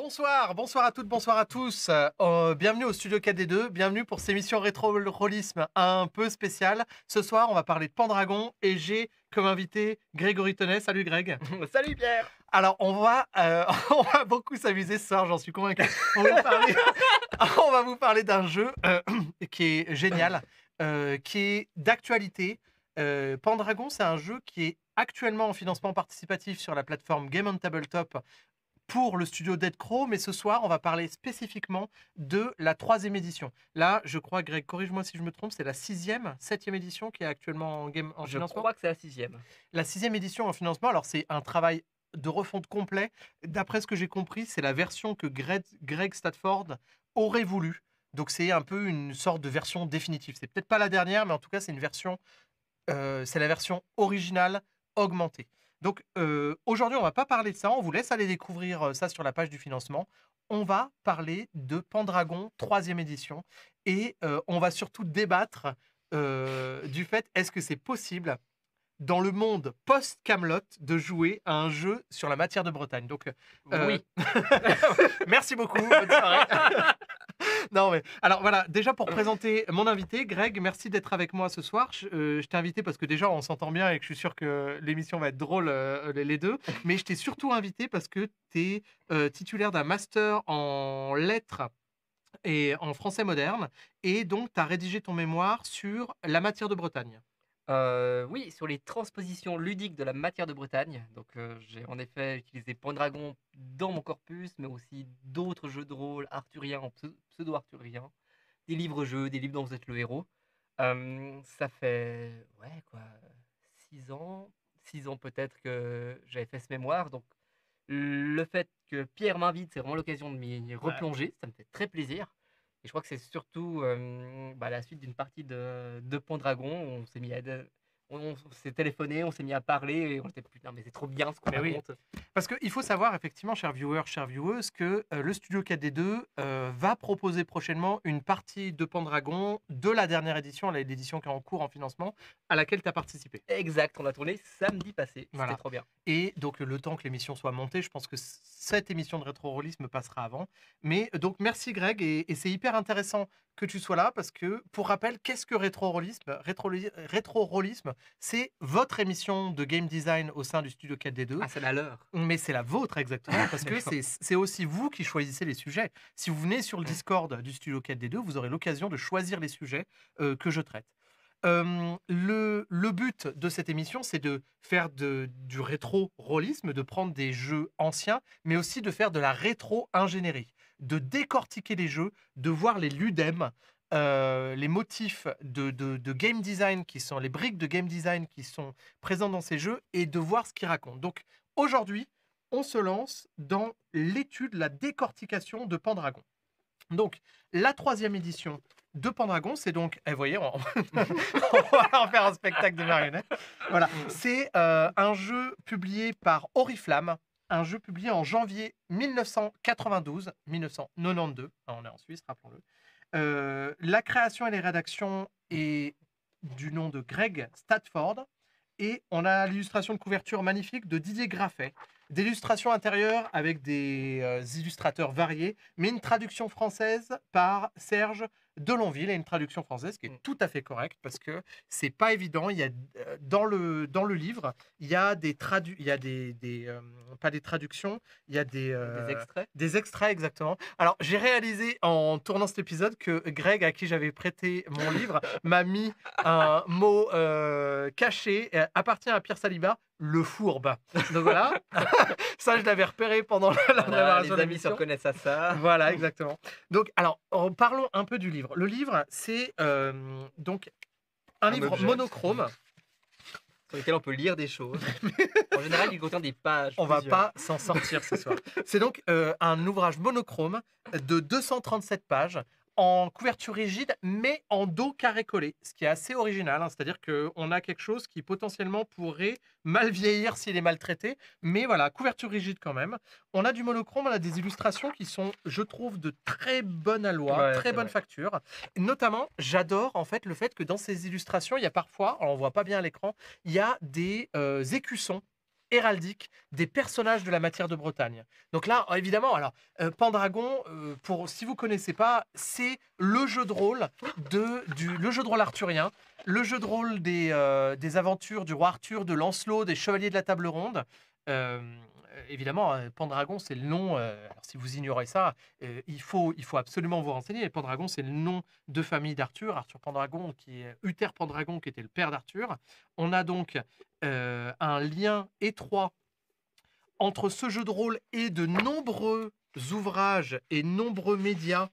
Bonsoir à toutes, bonsoir à tous. Bienvenue au Studio 4D2, bienvenue pour cette émission rétro-rollisme un peu spéciale. Ce soir, on va parler de Pendragon et j'ai comme invité Grégory Tonnet. Salut Greg. Salut Pierre. Alors, on va beaucoup s'amuser ce soir, j'en suis convaincu. On va vous parler, on va vous parler d'un jeu qui est génial, qui est d'actualité. Pendragon, c'est un jeu qui est actuellement en financement participatif sur la plateforme Game on Tabletop pour le studio Dead Crow, mais ce soir, on va parler spécifiquement de la 3e édition. Là, je crois, Greg, corrige-moi si je me trompe, c'est la 6e, 7e édition qui est actuellement en Je financement. crois que c'est la 6e. La 6e édition en financement, alors c'est un travail de refonte complet. D'après ce que j'ai compris, c'est la version que Greg Stafford aurait voulu. Donc c'est un peu une sorte de version définitive. C'est peut-être pas la dernière, mais en tout cas, c'est c'est la version originale augmentée. Donc aujourd'hui, on va pas parler de ça. On vous laisse aller découvrir ça sur la page du financement. On va parler de Pendragon 3e édition et on va surtout débattre du fait est-ce que c'est possible dans le monde post-Camelot de jouer à un jeu sur la matière de Bretagne. Donc, Oui. merci beaucoup. Bonne soirée. Non, mais alors voilà, déjà pour présenter mon invité, Greg, merci d'être avec moi ce soir. Je t'ai invité parce que déjà on s'entend bien et que je suis sûr que l'émission va être drôle les deux. Mais je t'ai surtout invité parce que tu es titulaire d'un master en lettres et en français moderne. Et donc, tu as rédigé ton mémoire sur la matière de Bretagne. Oui, sur les transpositions ludiques de la matière de Bretagne. Donc, j'ai en effet utilisé Pendragon dans mon corpus, mais aussi d'autres jeux de rôle arthuriens, pseudo-arthuriens, des livres-jeux, des livres dont vous êtes le héros. Ça fait, ouais, quoi, 6 ans, 6 ans peut-être que j'avais fait ce mémoire. Donc, le fait que Pierre m'invite, c'est vraiment l'occasion de m'y replonger. Ça me fait très plaisir. Et je crois que c'est surtout la suite d'une partie de Pendragon. On s'est mis on s'est téléphoné, on s'est mis à parler et on était putain, mais c'est trop bien ce qu'on Mais oui. raconte. Parce qu'il faut savoir, effectivement, chers viewers, chères vieweuses, que le studio 4D2 va proposer prochainement une partie de Pendragon de la dernière édition, l'édition qui est en cours en financement, à laquelle tu as participé. Exact, on a tourné samedi passé. Voilà. C'était trop bien. Et donc, le temps que l'émission soit montée, je pense que cette émission de rétro-rollisme passera avant. Mais donc, merci Greg, et c'est hyper intéressant que tu sois là, parce que, pour rappel, qu'est-ce que rétro-rollisme? Rétro-rollisme, c'est votre émission de game design au sein du studio 4D2. Ah, c'est la leur. Mais c'est la vôtre exactement, parce que c'est aussi vous qui choisissez les sujets. Si vous venez sur le Discord du Studio 4D2, vous aurez l'occasion de choisir les sujets que je traite. Le but de cette émission, c'est de faire du rétro-rollisme, de prendre des jeux anciens, mais aussi de faire de la rétro-ingénierie, de décortiquer les jeux, de voir les ludem, les motifs de game design qui sont les briques de game design qui sont présentes dans ces jeux et de voir ce qu'ils racontent. Donc aujourd'hui, on se lance dans l'étude, la décortication de Pendragon. Donc, la 3e édition de Pendragon, c'est donc, vous voyez, on va en faire un spectacle de marionnettes. Voilà, c'est un jeu publié par Oriflamme, un jeu publié en janvier 1992, 1992, on est en Suisse, rappelons-le. La création et les rédactions est du nom de Greg Stafford, et on a l'illustration de couverture magnifique de Didier Graffet, des illustrations intérieures avec des illustrateurs variés, mais une traduction française par Serge Delonville, et une traduction française qui est tout à fait correcte parce que c'est pas évident. Il y a dans le livre, il y a pas des traductions, il y a Des extraits. des extraits exactement. Alors j'ai réalisé en tournant cet épisode que Greg, à qui j'avais prêté mon livre, m'a mis un mot caché, appartient à Pierre Saliba, le fourbe. Donc voilà, ça je l'avais repéré pendant la Voilà, préparation les de amis se l'émission. reconnaissent à ça. Voilà, exactement. Donc, alors, parlons un peu du livre. Le livre, c'est donc un livre objet. monochrome. Sur lesquels on peut lire des choses. En général, il contient des pages. On va plusieurs. pas s'en sortir ce soir. C'est donc un ouvrage monochrome de 237 pages en couverture rigide, mais en dos carré collé, ce qui est assez original. C'est-à-dire qu'on a quelque chose qui potentiellement pourrait mal vieillir s'il est maltraité, mais voilà, couverture rigide quand même. On a du monochrome, on a des illustrations qui sont, je trouve, de très bonne alloi, Ouais, très c'est bonne vrai. facture. Notamment, j'adore en fait le fait que dans ces illustrations, il y a parfois, alors on voit pas bien à l'écran, il y a des écussons héraldique des personnages de la matière de Bretagne. Donc là, évidemment, alors Pendragon, si vous connaissez pas, c'est le jeu de rôle le jeu de rôle arthurien, le jeu de rôle des aventures du roi Arthur, de Lancelot, des chevaliers de la table ronde. Euh, Évidemment, Pendragon, c'est le nom. Alors si vous ignorez ça, il faut absolument vous renseigner. Pendragon, c'est le nom de famille d'Arthur. Arthur Pendragon, qui est Uther Pendragon, qui était le père d'Arthur. On a donc un lien étroit entre ce jeu de rôle et de nombreux ouvrages et nombreux médias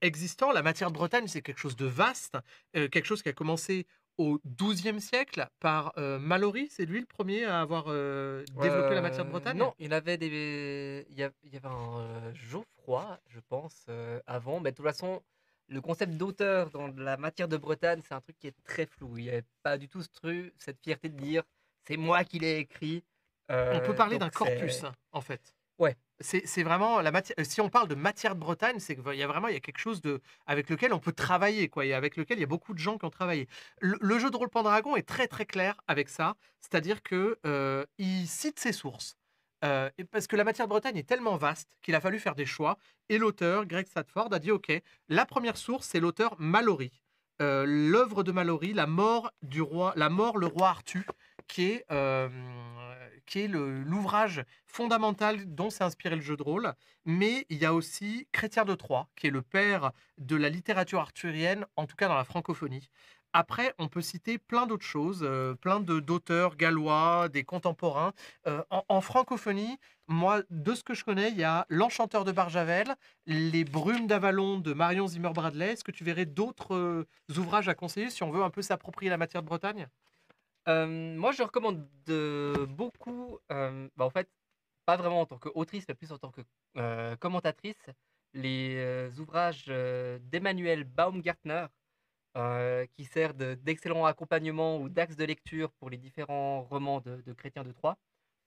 existants. La matière de Bretagne, c'est quelque chose de vaste, quelque chose qui a commencé au XIIe siècle par Malory. C'est lui le premier à avoir développé la matière de Bretagne. Non, il y avait un Geoffroy, je pense, avant. Mais de toute façon, le concept d'auteur dans la matière de Bretagne, c'est un truc qui est très flou. Il n'y avait pas du tout cette fierté de dire c'est moi qui l'ai écrit. On peut parler Donc d'un corpus, en fait. Ouais. C'est vraiment la matière. Si on parle de matière de Bretagne, c'est qu'il y a vraiment quelque chose avec lequel on peut travailler, quoi, et avec lequel il y a beaucoup de gens qui ont travaillé. Le jeu de rôle Pendragon est très très clair avec ça, c'est-à-dire que il cite ses sources. Parce que la matière de Bretagne est tellement vaste qu'il a fallu faire des choix. Et l'auteur, Greg Stratford, a dit OK, la première source, c'est l'auteur Malory. L'œuvre de Malory, La mort du roi, La mort, le roi Arthur, qui est l'ouvrage fondamental dont s'est inspiré le jeu de rôle. Mais il y a aussi Chrétien de Troyes, qui est le père de la littérature arthurienne, en tout cas dans la francophonie. Après, on peut citer plein d'autres choses, plein d'auteurs gallois, des contemporains. En francophonie, moi, de ce que je connais, il y a L'Enchanteur de Barjavel, Les Brumes d'Avalon de Marion Zimmer Bradley. Est-ce que tu verrais d'autres ouvrages à conseiller si on veut un peu s'approprier la matière de Bretagne? Moi, je recommande beaucoup, en fait, pas vraiment en tant qu'autrice, mais plus en tant que commentatrice, les ouvrages d'Emmanuel Baumgartner, qui sert d'excellent accompagnement ou d'axe de lecture pour les différents romans de Chrétien de Troyes.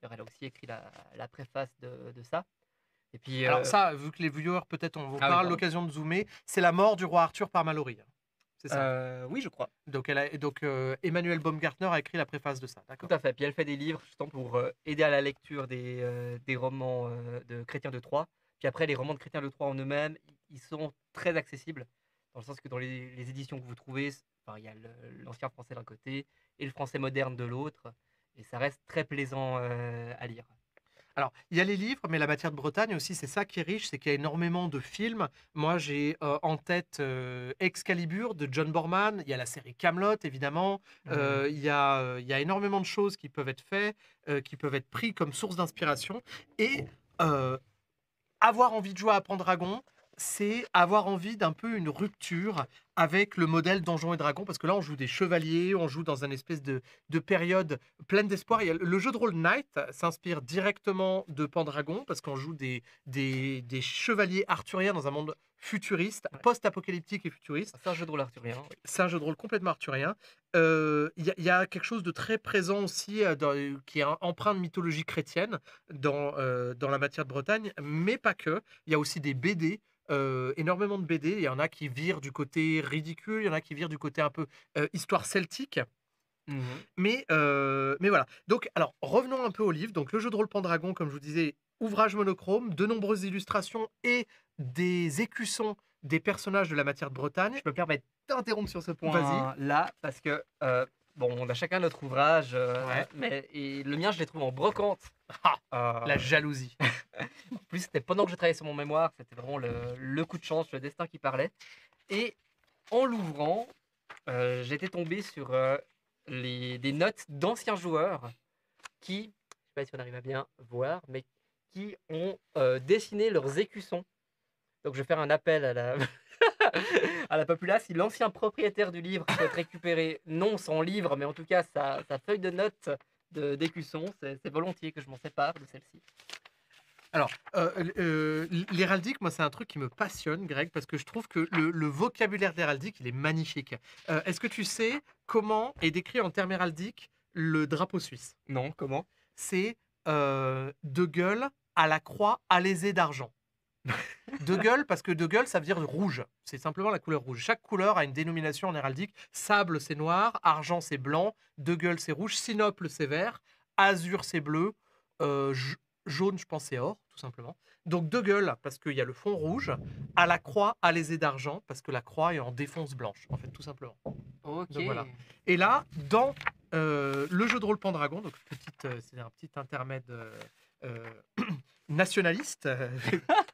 D'ailleurs, elle a aussi écrit la préface de ça. Et puis, Alors ça, vu que les viewers, peut-être, on Ah oui, aura pardon. l'occasion de zoomer, c'est La mort du roi Arthur par Malory. C'est ça. Oui, je crois. Donc, Emmanuel Baumgartner a écrit la préface de ça, Tout d'accord. à fait. Puis elle fait des livres justement pour aider à la lecture des romans de Chrétien de Troyes. Puis après, les romans de Chrétien de Troyes en eux-mêmes, ils sont très accessibles, dans le sens que dans les éditions que vous trouvez, enfin, il y a l'ancien français d'un côté et le français moderne de l'autre, et ça reste très plaisant à lire. Alors, il y a les livres, mais la matière de Bretagne aussi, c'est ça qui est riche, c'est qu'il y a énormément de films. Moi, j'ai en tête Excalibur de John Borman, il y a la série Camelot, évidemment. Il y a énormément de choses qui peuvent être faites, qui peuvent être pris comme source d'inspiration. Et avoir envie de jouer à Pendragon, c'est avoir envie d'un peu une rupture avec le modèle Donjons et Dragons, parce que là, on joue des chevaliers, on joue dans une espèce de période pleine d'espoir. Le jeu de rôle Knight s'inspire directement de Pendragon, parce qu'on joue des chevaliers arthuriens dans un monde futuriste, Ouais. post-apocalyptique et futuriste. C'est un jeu de rôle arthurien. Oui. C'est un jeu de rôle complètement arthurien. Il y a quelque chose de très présent aussi, qui est empreint de mythologie chrétienne dans la matière de Bretagne, mais pas que. Il y a aussi des BD, énormément de BD. Il y en a qui virent du côté ridicule, il y en a qui virent du côté un peu histoire celtique. Mhm. Mais voilà. Donc, alors, revenons un peu au livre. Donc, le jeu de rôle Pendragon, comme je vous disais, ouvrage monochrome, de nombreuses illustrations et des écussons des personnages de la matière de Bretagne. Je peux me permettre d'interrompre sur ce Vas-y. point-là, parce que, on a chacun notre ouvrage, Ouais. et le mien, je l'ai trouvé en brocante. La jalousie. En plus, c'était pendant que je travaillais sur mon mémoire, c'était vraiment le coup de chance, le destin qui parlait. Et en l'ouvrant, j'étais tombé sur des notes d'anciens joueurs qui, je sais pas si on arrive à bien voir, mais qui ont dessiné leurs écussons. Donc je vais faire un appel à la, à la populace. Si l'ancien propriétaire du livre souhaite récupérer, non son livre, mais en tout cas sa feuille de notes d'écusson, c'est volontiers que je m'en sépare de celle-ci. Alors, l'héraldique, moi, c'est un truc qui me passionne, Greg, parce que je trouve que le vocabulaire de l'héraldique, il est magnifique. Est-ce que tu sais comment est décrit en termes héraldiques le drapeau suisse? Non, comment? C'est de gueule à la croix alésée d'argent. De gueule, parce que de gueule, ça veut dire rouge. C'est simplement la couleur rouge. Chaque couleur a une dénomination en héraldique. Sable, c'est noir. Argent, c'est blanc. De gueule, c'est rouge. Sinople, c'est vert. azur c'est bleu, jaune je pense c'est or, tout simplement. Donc deux gueules parce qu'il y a le fond rouge, à la croix alésée d'argent parce que la croix est en défonce blanche, en fait, tout simplement. Ok. Donc voilà. Et là, dans le jeu de rôle Pendragon, donc c'est un petit intermède euh, nationaliste,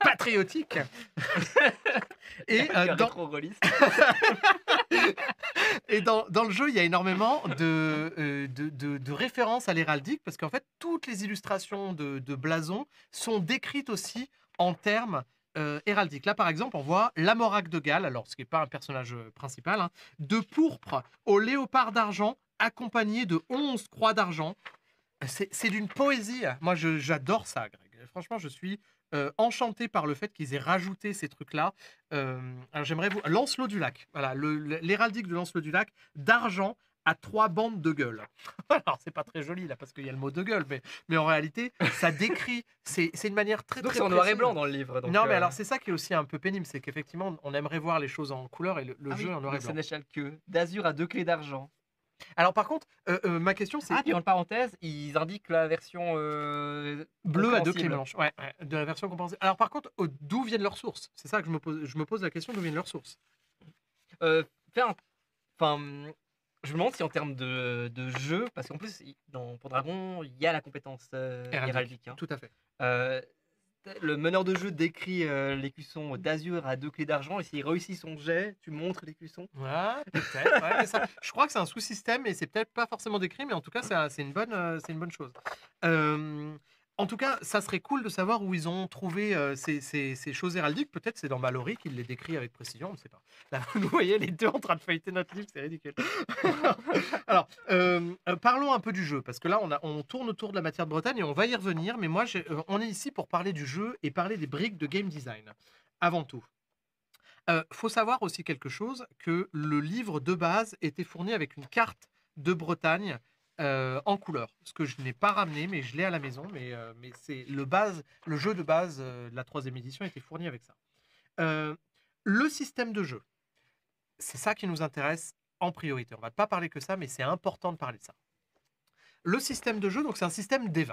patriotique. Et, dans, et dans le jeu, il y a énormément de références à l'héraldique parce qu'en fait, toutes les illustrations de blasons sont décrites aussi en termes héraldiques. Là, par exemple, on voit l'Amorac de Galles, alors ce qui n'est pas un personnage principal, hein, de pourpre au léopard d'argent, accompagné de 11 croix d'argent. C'est d'une poésie. Moi, j'adore ça, Greg. Franchement, je suis enchanté par le fait qu'ils aient rajouté ces trucs-là. Alors, j'aimerais vous. Lancelot du Lac. Voilà, l'héraldique de Lancelot du Lac, d'argent à 3 bandes de gueule. Alors, c'est pas très joli, là, parce qu'il y a le mot de gueule, mais en réalité, ça décrit. C'est une manière très, Donc très c'est en noir et précise. blanc dans le livre. Donc, Non, mais alors, c'est ça qui est aussi un peu pénible. C'est qu'effectivement, on aimerait voir les choses en couleur et le jeu en noir et blanc. Sénéchal que d'azur à 2 clés d'argent. Alors, par contre, ma question, c'est. Ah, puis en parenthèse, ils indiquent la version bleu à 2 clés compréhensible. blanches, ouais, de la version compensée. Alors par contre, d'où viennent leurs sources? C'est ça que je me pose la question, d'où viennent leurs sources? Enfin, je me demande si en termes de jeu, parce qu'en plus, pour Dragon, il y a la compétence héraldique. Tout à fait. Le meneur de jeu décrit l'écusson d'azur à 2 clés d'argent, et s'il réussit son jet, tu montres l'écusson. Ouais, peut-être. Ouais, mais ça, je crois que c'est un sous-système et c'est peut-être pas forcément décrit, mais en tout cas, c'est une bonne chose. En tout cas, ça serait cool de savoir où ils ont trouvé ces choses héraldiques. Peut-être c'est dans Mallory qu'il les décrit avec précision, on ne sait pas. Là, vous voyez les deux en train de feuilleter notre livre, c'est ridicule. Alors, parlons un peu du jeu, parce que là, on tourne autour de la matière de Bretagne et on va y revenir, mais moi, on est ici pour parler du jeu et parler des briques de game design, avant tout. Faut savoir aussi quelque chose, que le livre de base était fourni avec une carte de Bretagne en couleur. Ce que je n'ai pas ramené, mais je l'ai à la maison. Mais c'est le jeu de base de la 3e édition était fourni avec ça. Le système de jeu, c'est ça qui nous intéresse en priorité. On ne va pas parler que ça, mais c'est important de parler de ça. Le système de jeu, donc c'est un système D20.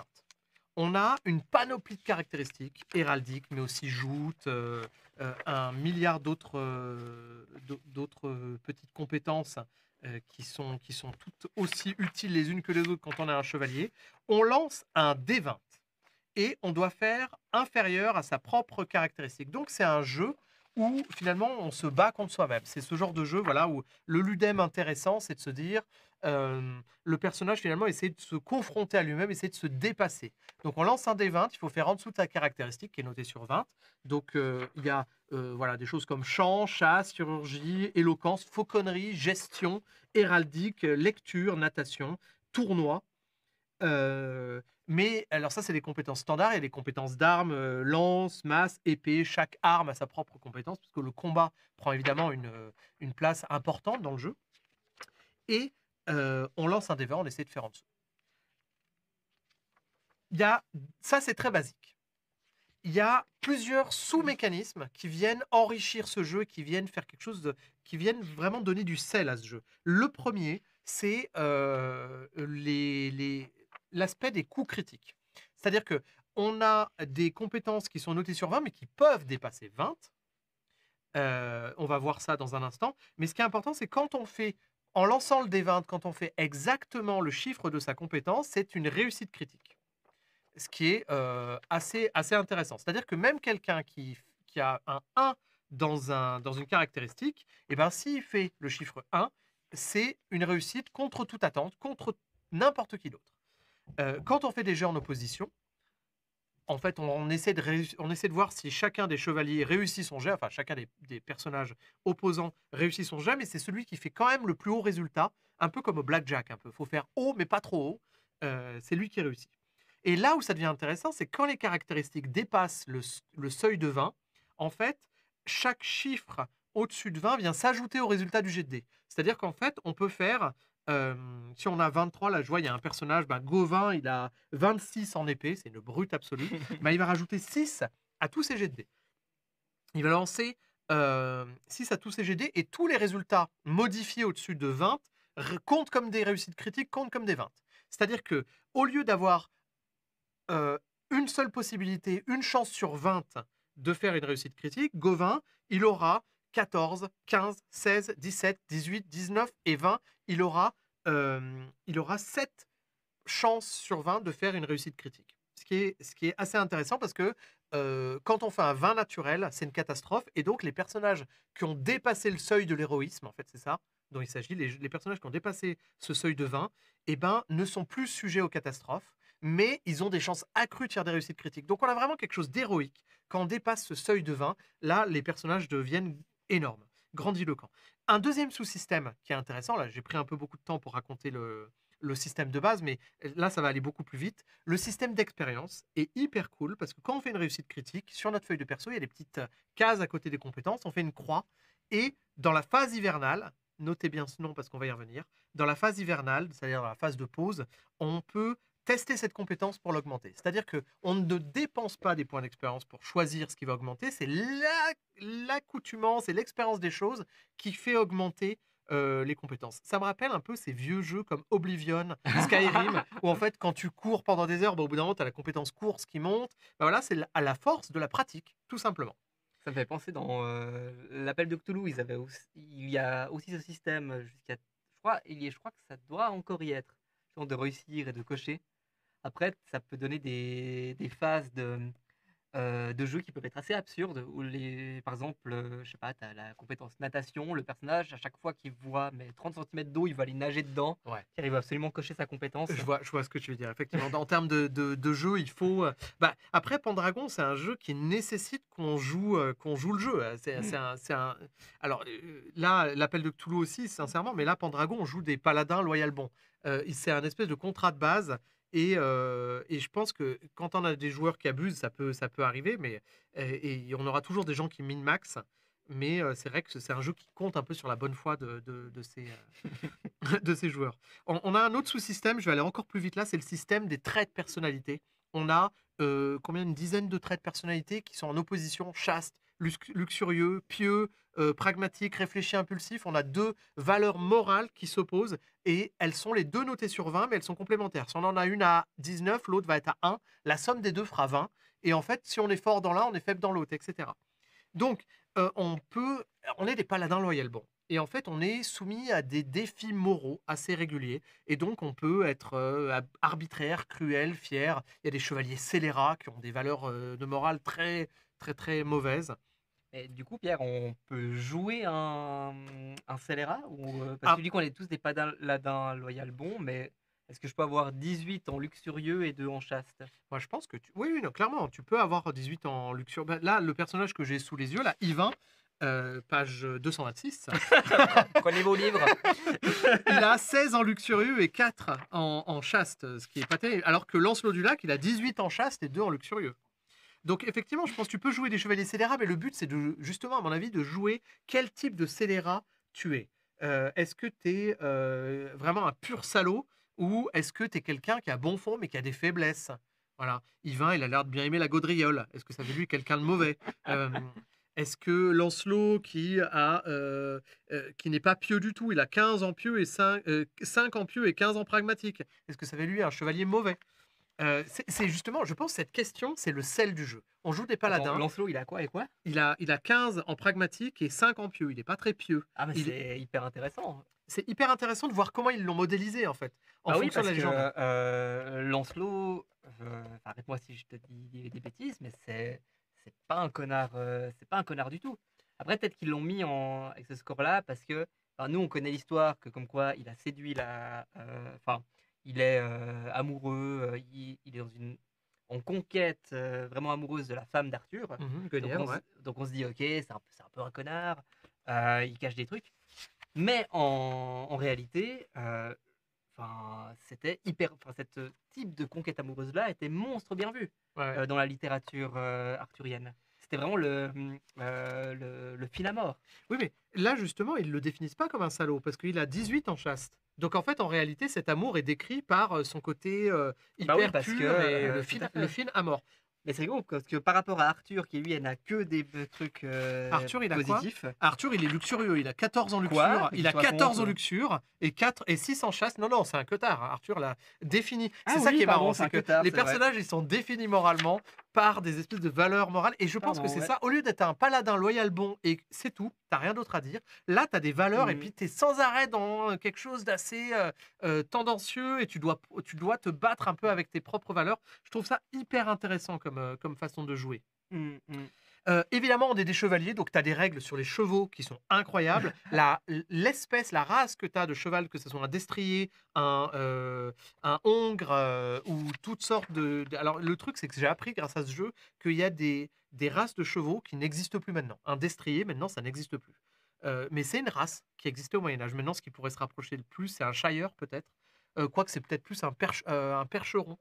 On a une panoplie de caractéristiques héraldiques, mais aussi joutes, un milliard d'autres petites compétences qui sont toutes aussi utiles les unes que les autres quand on est un chevalier. On lance un D20 et on doit faire inférieur à sa propre caractéristique. Donc c'est un jeu où finalement on se bat contre soi-même. C'est ce genre de jeu, voilà, où le ludème intéressant, c'est de se dire le personnage finalement essaie de se confronter à lui-même, essaie de se dépasser. Donc on lance un D20, il faut faire en dessous de sa caractéristique qui est notée sur 20. Donc il y a voilà, des choses comme chant, chasse, chirurgie, éloquence, fauconnerie, gestion, héraldique, lecture, natation, tournoi. Mais alors ça, c'est des compétences standards. Il y a des compétences d'armes, lance, masse, épée. Chaque arme a sa propre compétence, parce que le combat prend évidemment une place importante dans le jeu. Et on lance un D20, on essaie de faire en dessous. Ça, c'est très basique. Il y a plusieurs sous-mécanismes qui viennent enrichir ce jeu, qui viennent faire quelque chose qui viennent vraiment donner du sel à ce jeu. Le premier, c'est l'aspect des coups critiques. C'est-à-dire que on a des compétences qui sont notées sur 20, mais qui peuvent dépasser 20. On va voir ça dans un instant. Mais ce qui est important, c'est quand on fait, en lançant le D20, quand on fait exactement le chiffre de sa compétence, c'est une réussite critique. Ce qui est assez intéressant. C'est-à-dire que même quelqu'un qui a un 1 dans une caractéristique, eh ben, s'il fait le chiffre 1, c'est une réussite contre toute attente, contre n'importe qui d'autre. Quand on fait des jeux en opposition, en fait, on essaie de voir si chacun des chevaliers réussit son jet, enfin chacun des personnages opposants réussit son jet, mais c'est celui qui fait quand même le plus haut résultat, un peu comme au blackjack. Il faut faire haut, mais pas trop haut. C'est lui qui réussit. Et là où ça devient intéressant, c'est quand les caractéristiques dépassent le seuil de 20, en fait, chaque chiffre au-dessus de 20 vient s'ajouter au résultat du jet de dés. C'est-à-dire qu'en fait, on peut faire, si on a 23, là je vois, il y a un personnage, Gauvin, il a 26 en épée, c'est une brute absolue, il va rajouter 6 à tous ses jets de dés. Il va lancer 6 à tous ses jets de dés, et tous les résultats modifiés au-dessus de 20 comptent comme des réussites critiques, comptent comme des 20. C'est-à-dire que au lieu d'avoir euh, une seule possibilité, une chance sur 20 de faire une réussite critique, Gauvin, il aura 14, 15, 16, 17, 18, 19 et 20. Il aura 7 chances sur 20 de faire une réussite critique. Ce qui est assez intéressant parce que quand on fait un 20 naturel, c'est une catastrophe. Et donc, les personnages qui ont dépassé le seuil de l'héroïsme, en fait, c'est ça dont il s'agit, les personnages qui ont dépassé ce seuil de 20, eh ben, ne sont plus sujets aux catastrophes, mais ils ont des chances accrues de faire des réussites critiques. Donc, on a vraiment quelque chose d'héroïque. Quand on dépasse ce seuil de 20, là, les personnages deviennent énormes, grandiloquents. Un deuxième sous-système qui est intéressant, là, j'ai pris un peu beaucoup de temps pour raconter le système de base, mais là, ça va aller beaucoup plus vite. Le système d'expérience est hyper cool parce que quand on fait une réussite critique, sur notre feuille de perso, il y a des petites cases à côté des compétences, on fait une croix, et dans la phase hivernale, notez bien ce nom parce qu'on va y revenir, dans la phase hivernale, c'est-à-dire dans la phase de pause, on peut tester cette compétence pour l'augmenter. C'est-à-dire qu'on ne dépense pas des points d'expérience pour choisir ce qui va augmenter, c'est l'accoutumance et l'expérience des choses qui fait augmenter les compétences. Ça me rappelle un peu ces vieux jeux comme Oblivion, Skyrim, où en fait, quand tu cours pendant des heures, au bout d'un moment, tu as la compétence course qui monte. Ben voilà, c'est à la force de la pratique, tout simplement. Ça me fait penser dans l'appel de Cthulhu, il y a aussi ce système jusqu'à. Je crois que ça doit encore y être, genre de réussir et de cocher. Après, ça peut donner des phases de jeux qui peuvent être assez absurdes, où par exemple, je sais pas, tu as la compétence natation, le personnage, à chaque fois qu'il voit 30 centimètres d'eau, il va aller nager dedans, Ouais. car il va absolument cocher sa compétence. Je vois ce que tu veux dire. Effectivement, en termes de jeu, il faut. Après, Pendragon, c'est un jeu qui nécessite qu'on joue le jeu. Alors là, l'appel de Cthulhu aussi, sincèrement, mais là, Pendragon, on joue des paladins loyal bons. C'est un espèce de contrat de base. Et je pense que quand on a des joueurs qui abusent, ça peut arriver, mais et on aura toujours des gens qui min-max. Mais c'est vrai que c'est un jeu qui compte un peu sur la bonne foi de ces joueurs. On a un autre sous-système, je vais aller encore plus vite là, c'est le système des traits de personnalité. On a combien, une dizaine de traits de personnalité qui sont en opposition: chaste, luxurieux, pieux, pragmatique, réfléchi, impulsif. On a deux valeurs morales qui s'opposent et elles sont les deux notées sur 20, mais elles sont complémentaires. Si on en a une à 19, l'autre va être à 1. La somme des deux fera 20. Et en fait, si on est fort dans l'un, on est faible dans l'autre, etc. Donc, on est des paladins loyal bons. Et en fait, on est soumis à des défis moraux assez réguliers. Et donc, on peut être arbitraire, cruel, fier. Il y a des chevaliers scélérats qui ont des valeurs de morale très, très, très mauvaises. Et du coup, Pierre, on peut jouer un scélérat parce que du coup, on est tous des paladins loyal bons, mais est-ce que je peux avoir 18 en luxurieux et 2 en chaste? Moi, je pense que oui, non, clairement, tu peux avoir 18 en luxurieux. Là, le personnage que j'ai sous les yeux, là, Yvain, page 226. Prenez vos livres. Il a 16 en luxurieux et 4 en chaste, ce qui est pas terrible. Alors que Lancelot du Lac, il a 18 en chaste et 2 en luxurieux. Donc effectivement, je pense que tu peux jouer des chevaliers scélérats, mais le but, c'est justement, à mon avis, de jouer quel type de scélérat tu es. Est-ce que tu es vraiment un pur salaud, ou est-ce que tu es quelqu'un qui a bon fond, mais qui a des faiblesses? Voilà. Yvain, il a l'air de bien aimer la gaudriole. Est-ce que ça fait lui quelqu'un de mauvais? Est-ce que Lancelot, qui n'est pas pieux du tout, il a 15 en pieux et 5 en pieux et 15 en pragmatique, est-ce que ça fait lui un chevalier mauvais? C'est justement, je pense, cette question, c'est le sel du jeu. On joue des paladins. Attends, Lancelot, il a quoi et quoi? Il a 15 en pragmatique et 5 en pieux. Il n'est pas très pieux. Ah, mais c'est hyper intéressant. C'est hyper intéressant de voir comment ils l'ont modélisé, en fait, en fonction de la légende. Lancelot, arrête-moi si je te dis des bêtises, mais c'est pas un connard, c'est pas un connard du tout. Après, peut-être qu'ils l'ont mis avec ce score-là parce que nous, on connaît l'histoire que comme quoi il a séduit il est amoureux, il est en conquête vraiment amoureuse de la femme d'Arthur. Donc on se dit, ok, c'est un peu un connard, il cache des trucs. Mais en réalité, c'était cette type de conquête amoureuse-là était monstre bien vu dans la littérature arthurienne. C'était vraiment le fil à mort. Oui, mais là, justement, ils ne le définissent pas comme un salaud, parce qu'il a 18 en chaste. Donc, en fait, en réalité, cet amour est décrit par son côté hyper pur et le fil à mort. Mais c'est rigolo parce que par rapport à Arthur, qui lui, elle n'a que des trucs Arthur, il a quoi? positifs. Arthur, il est luxurieux. Il a 14 en Quoi? luxure. Mais Il qu'est-ce a que tu 14 en racontes? luxure et 4 et 6 en chasse. Non, non, c'est un cotard. Arthur l'a défini. Ah C'est ça oui, qui est pardon, marrant. c'est C'est un que cotard, les c'est vrai. personnages, ils sont définis moralement par des espèces de valeurs morales. Et je pense que Pardon, c'est ouais. ça. Au lieu d'être un paladin loyal bon et c'est tout, t'as rien d'autre à dire. Là, t'as des valeurs et Mmh. puis t'es sans arrêt dans quelque chose d'assez tendancieux et tu dois te battre un peu avec tes propres valeurs. Je trouve ça hyper intéressant comme façon de jouer. Mmh mh. Évidemment, on est des chevaliers, donc tu as des règles sur les chevaux qui sont incroyables. L'espèce, la race que tu as de cheval, que ce soit un destrier, un hongre ou toutes sortes Alors, le truc, c'est que j'ai appris grâce à ce jeu qu'il y a des races de chevaux qui n'existent plus maintenant. Un destrier, maintenant, ça n'existe plus. Mais c'est une race qui existait au Moyen-Âge. Maintenant, ce qui pourrait se rapprocher le plus, c'est un shire, peut-être. Quoique, c'est peut-être plus un percheron.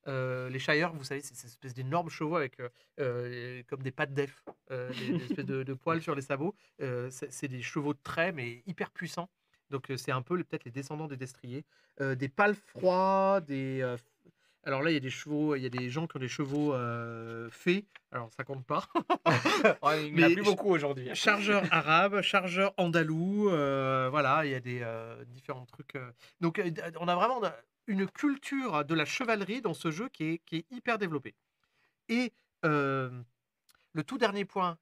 Les shires, vous savez, c'est cette espèce d'énormes chevaux avec comme des pattes d'elfe, des espèces de poils sur les sabots. C'est des chevaux de trait, mais hyper puissants. Donc c'est un peu peut-être les descendants des destriers. Des palefrois, alors là, il y a des chevaux, il y a des gens qui ont des chevaux fées. Alors ça compte pas. Oh, il n'y en a Mais plus beaucoup aujourd'hui, hein. chargeurs arabes, chargeurs andalous, voilà, il y a des différents trucs. Donc on a vraiment une culture de la chevalerie dans ce jeu qui est hyper développée. Et euh, le tout dernier point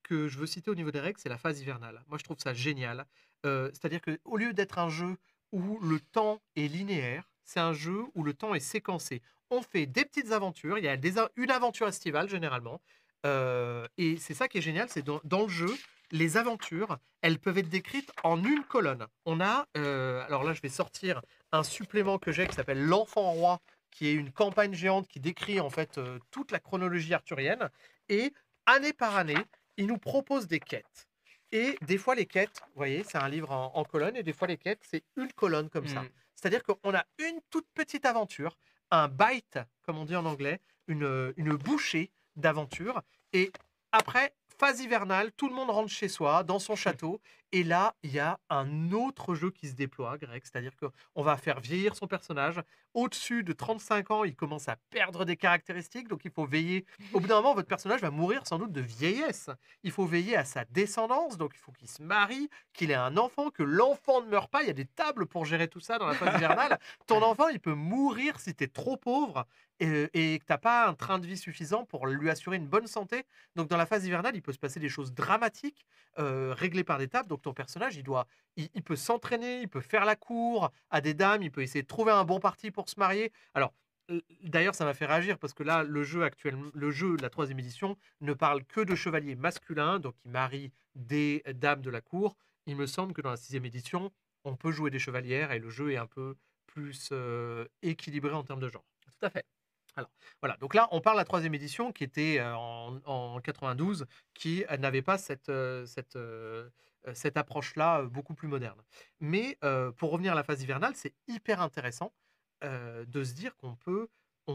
que je veux citer au niveau des règles, c'est la phase hivernale. Moi, je trouve ça génial. C'est-à-dire qu'au lieu d'être un jeu où le temps est linéaire, c'est un jeu où le temps est séquencé. On fait des petites aventures, il y a une aventure estivale généralement, et c'est ça qui est génial, c'est dans le jeu, les aventures, elles peuvent être décrites en une colonne. On a, alors là je vais sortir un supplément que j'ai qui s'appelle L'Enfant Roi, qui est une campagne géante qui décrit en fait toute la chronologie arthurienne, et année par année, il nous propose des quêtes. Et des fois, les quêtes, vous voyez, c'est un livre en colonne, et des fois, les quêtes, c'est une colonne comme ça. Mmh. C'est-à-dire qu'on a une toute petite aventure, un bite, comme on dit en anglais, une bouchée d'aventure. Et après, phase hivernale, tout le monde rentre chez soi, dans son château. Et là, il y a un autre jeu qui se déploie, Greg. C'est-à-dire qu'on va faire vieillir son personnage. Au-dessus de 35 ans, il commence à perdre des caractéristiques. Donc, il faut veiller. Au bout d'un moment, votre personnage va mourir sans doute de vieillesse. Il faut veiller à sa descendance. Donc, il faut qu'il se marie, qu'il ait un enfant, que l'enfant ne meure pas. Il y a des tables pour gérer tout ça dans la phase hivernale. Ton enfant, il peut mourir si tu es trop pauvre et que tu n'as pas un train de vie suffisant pour lui assurer une bonne santé. Donc, dans la phase hivernale, il peut se passer des choses dramatiques réglées par des tables. Donc, ton personnage, il peut s'entraîner, il peut faire la cour à des dames, il peut essayer de trouver un bon parti pour se marier. Alors, d'ailleurs, ça m'a fait réagir parce que là, le jeu de la troisième édition, ne parle que de chevaliers masculins, donc qui marient des dames de la cour. Il me semble que dans la sixième édition, on peut jouer des chevalières et le jeu est un peu plus équilibré en termes de genre. Tout à fait. Alors, voilà, donc là, on parle de la troisième édition qui était en 92, qui n'avait pas cette approche-là beaucoup plus moderne. Mais pour revenir à la phase hivernale, c'est hyper intéressant de se dire on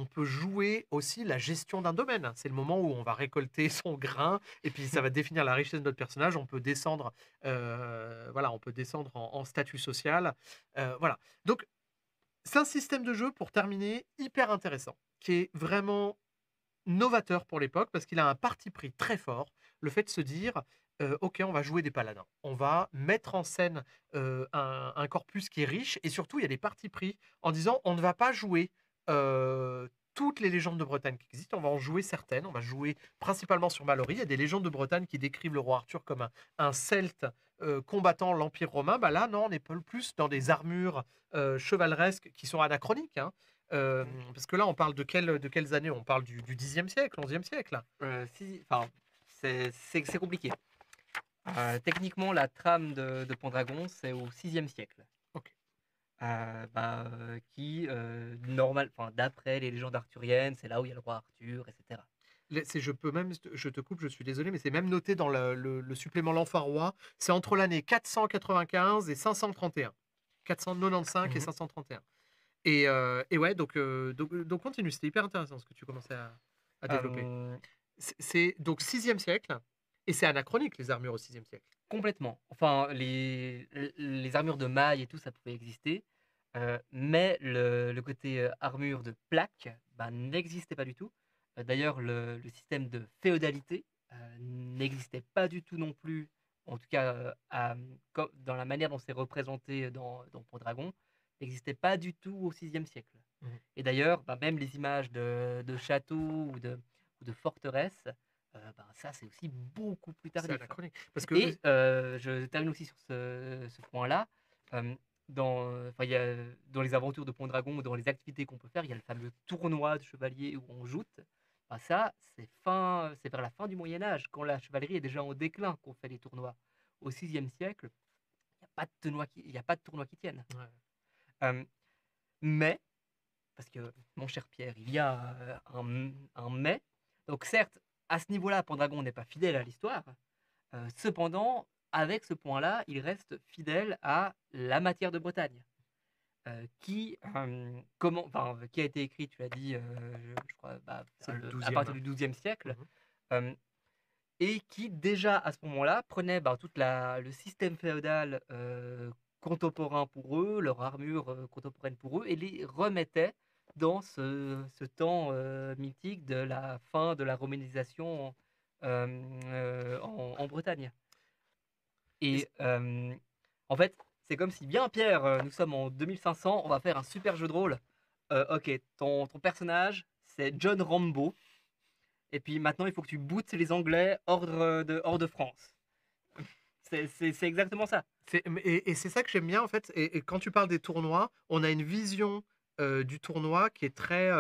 peut jouer aussi la gestion d'un domaine. C'est le moment où on va récolter son grain et puis ça va définir la richesse de notre personnage. On peut descendre, voilà, on peut descendre en statut social. Voilà. Donc, c'est un système de jeu, pour terminer, hyper intéressant, qui est vraiment novateur pour l'époque parce qu'il a un parti pris très fort. Le fait de se dire, ok, on va jouer des paladins. On va mettre en scène un corpus qui est riche et surtout, il y a des partis pris en disant, on ne va pas jouer toutes les légendes de Bretagne qui existent, on va en jouer certaines. On va jouer principalement sur Mallory. Il y a des légendes de Bretagne qui décrivent le roi Arthur comme un celte combattant l'Empire romain. Bah là, non, on est plus dans des armures chevaleresques qui sont anachroniques, hein. Parce que là, on parle de quelles années? On parle du 10e siècle, 11e siècle. Enfin, c'est compliqué. Techniquement, la trame de Pendragon, c'est au 6e siècle. Ok. Enfin, d'après les légendes arthuriennes, c'est là où il y a le roi Arthur, etc. Je te coupe, je suis désolé, mais c'est même noté dans le supplément L'Enfant Roi. C'est entre l'année 495 et 531. 495 et Mhm. 531. Et ouais, donc continue, c'était hyper intéressant ce que tu commençais à développer. Euh, C'est donc 6e siècle, et c'est anachronique les armures au 6e siècle. Complètement. Enfin, les armures de mailles et tout, ça pouvait exister. Mais le côté armure de plaque bah, n'existait pas du tout. D'ailleurs, le système de féodalité n'existait pas du tout non plus, en tout cas dans la manière dont c'est représenté dans Pendragon, n'existait pas du tout au VIe siècle. Mhm. Et d'ailleurs, même les images de châteaux ou de forteresses, ça c'est aussi beaucoup plus C'est tardif. anachronique. Parce que Et je termine aussi sur ce point-là. euh, dans les aventures de Pendragon, dans les activités qu'on peut faire, il y a le fameux tournoi de chevalier où on joute. Ça, c'est vers la fin du Moyen-Âge, quand la chevalerie est déjà en déclin, qu'on fait les tournois. Au VIe siècle, il n'y a pas de tournoi qui tienne. Ouais. Euh, mais, parce que, mon cher Pierre, il y a un mais. Donc certes, à ce niveau-là, Pendragon n'est pas fidèle à l'histoire. Cependant, avec ce point-là, il reste fidèle à la matière de Bretagne, qui a été écrit, tu l'as dit, je crois, C'est le à 12e. partir du XIIe siècle, Mhm. et qui déjà à ce moment-là prenait tout le système féodal contemporain pour eux, leur armure contemporaine pour eux, et les remettait dans ce temps mythique de la fin de la romanisation en Bretagne. Et en fait, c'est comme si, bien Pierre, nous sommes en 2500, on va faire un super jeu de rôle. Ok, ton personnage, c'est John Rambo. Et puis maintenant, il faut que tu bootes les Anglais hors de France. C'est exactement ça. Et c'est ça que j'aime bien en fait. Et quand tu parles des tournois, on a une vision du tournoi qui est très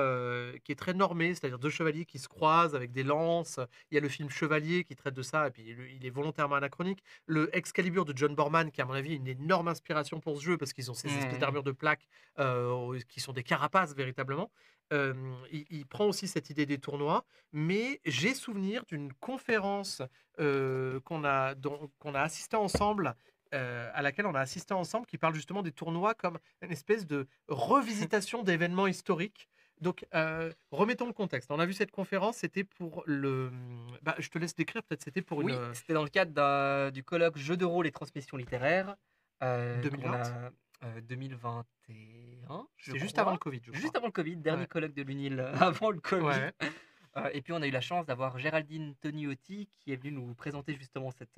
normée, c'est-à-dire deux chevaliers qui se croisent avec des lances. Il y a le film Chevalier qui traite de ça, et puis il est volontairement anachronique. Le Excalibur de John Borman, qui à mon avis est une énorme inspiration pour ce jeu, parce qu'ils ont ces espèces d'armures de plaques qui sont des carapaces véritablement. Il prend aussi cette idée des tournois, mais j'ai souvenir d'une conférence qu'on a assisté ensemble, à laquelle on a assisté ensemble, qui parle justement des tournois comme une espèce de revisitation d'événements historiques. Donc, remettons le contexte. On a vu cette conférence, c'était pour le. Je te laisse décrire, peut-être c'était pour Oui, une. c'était dans le cadre du colloque Jeux de rôle et transmission littéraire qu'on 2020. a 2021, je C'était juste crois. avant le Covid, je crois. Juste avant le Covid, dernier Ouais. colloque de l'UNIL avant le Covid. Ouais. Et puis on a eu la chance d'avoir Géraldine Toniotti qui est venue nous présenter justement cet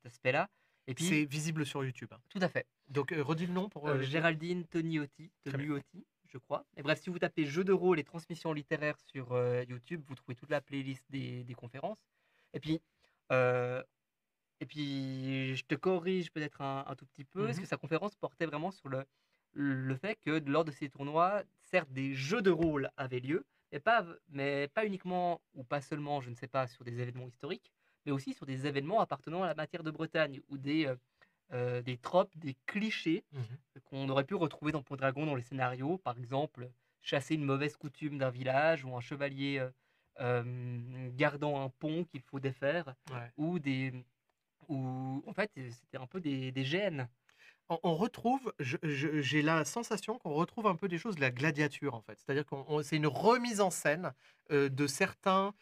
aspect-là. Et puis, C'est visible sur YouTube. tout à fait, Donc, redis le nom pour les gens. Géraldine Toniotti, Très bien. je crois. Et bref, si vous tapez jeux de rôle et transmission littéraire sur YouTube, vous trouvez toute la playlist des conférences. Et puis, euh, je te corrige peut-être un tout petit peu, parce Mhm. que sa conférence portait vraiment sur le fait que lors de ces tournois, certes, des jeux de rôle avaient lieu, mais pas uniquement, ou pas seulement, je ne sais pas, sur des événements historiques, mais aussi sur des événements appartenant à la matière de Bretagne, ou des tropes, des clichés Mhm. qu'on aurait pu retrouver dans Pendragon dans les scénarios. Par exemple, chasser une mauvaise coutume d'un village, ou un chevalier gardant un pont qu'il faut défaire, Ouais. ou en fait c'était un peu des gènes. On retrouve, j'ai la sensation qu'on retrouve un peu des choses de la gladiature en fait. C'est-à-dire que c'est une remise en scène de certains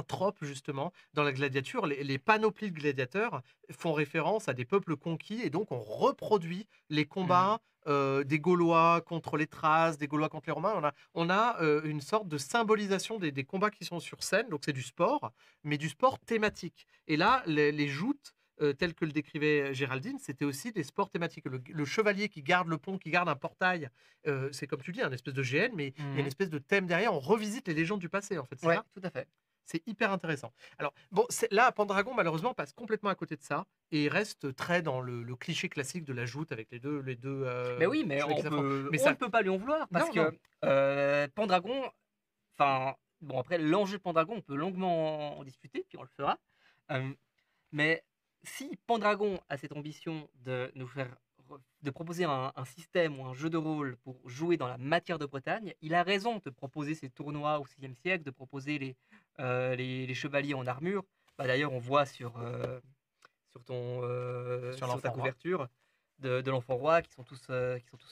tropes justement. Dans la gladiature, les panoplies de gladiateurs font référence à des peuples conquis, et donc on reproduit les combats des Gaulois contre les Thraces, des Gaulois contre les Romains. On a une sorte de symbolisation des combats qui sont sur scène, donc c'est du sport, mais du sport thématique. Et là, les joutes tel que le décrivait Géraldine, c'était aussi des sports thématiques. Le chevalier qui garde le pont, qui garde un portail, c'est comme tu dis, un espèce de GN, mais il y a une espèce de thème derrière. On revisite les légendes du passé, en fait. C'est Ouais, ça. tout à fait. C'est hyper intéressant. Alors, bon, là, Pendragon, malheureusement, passe complètement à côté de ça et reste très dans le cliché classique de la joute avec les deux Mais oui, mais chevaliers on qui s'affrontent. peut, Mais on ça, ne peut pas lui en vouloir parce non, non. que Pendragon, enfin bon après l'enjeu de Pendragon, on peut longuement en discuter, puis on le fera. Euh, mais si Pendragon a cette ambition de nous faire de proposer un système ou un jeu de rôle pour jouer dans la matière de Bretagne, il a raison de proposer ces tournois au VIe siècle, de proposer les chevaliers en armure. D'ailleurs, on voit Sur sur ta l'enfant roi. couverture de l'enfant roi qui sont tous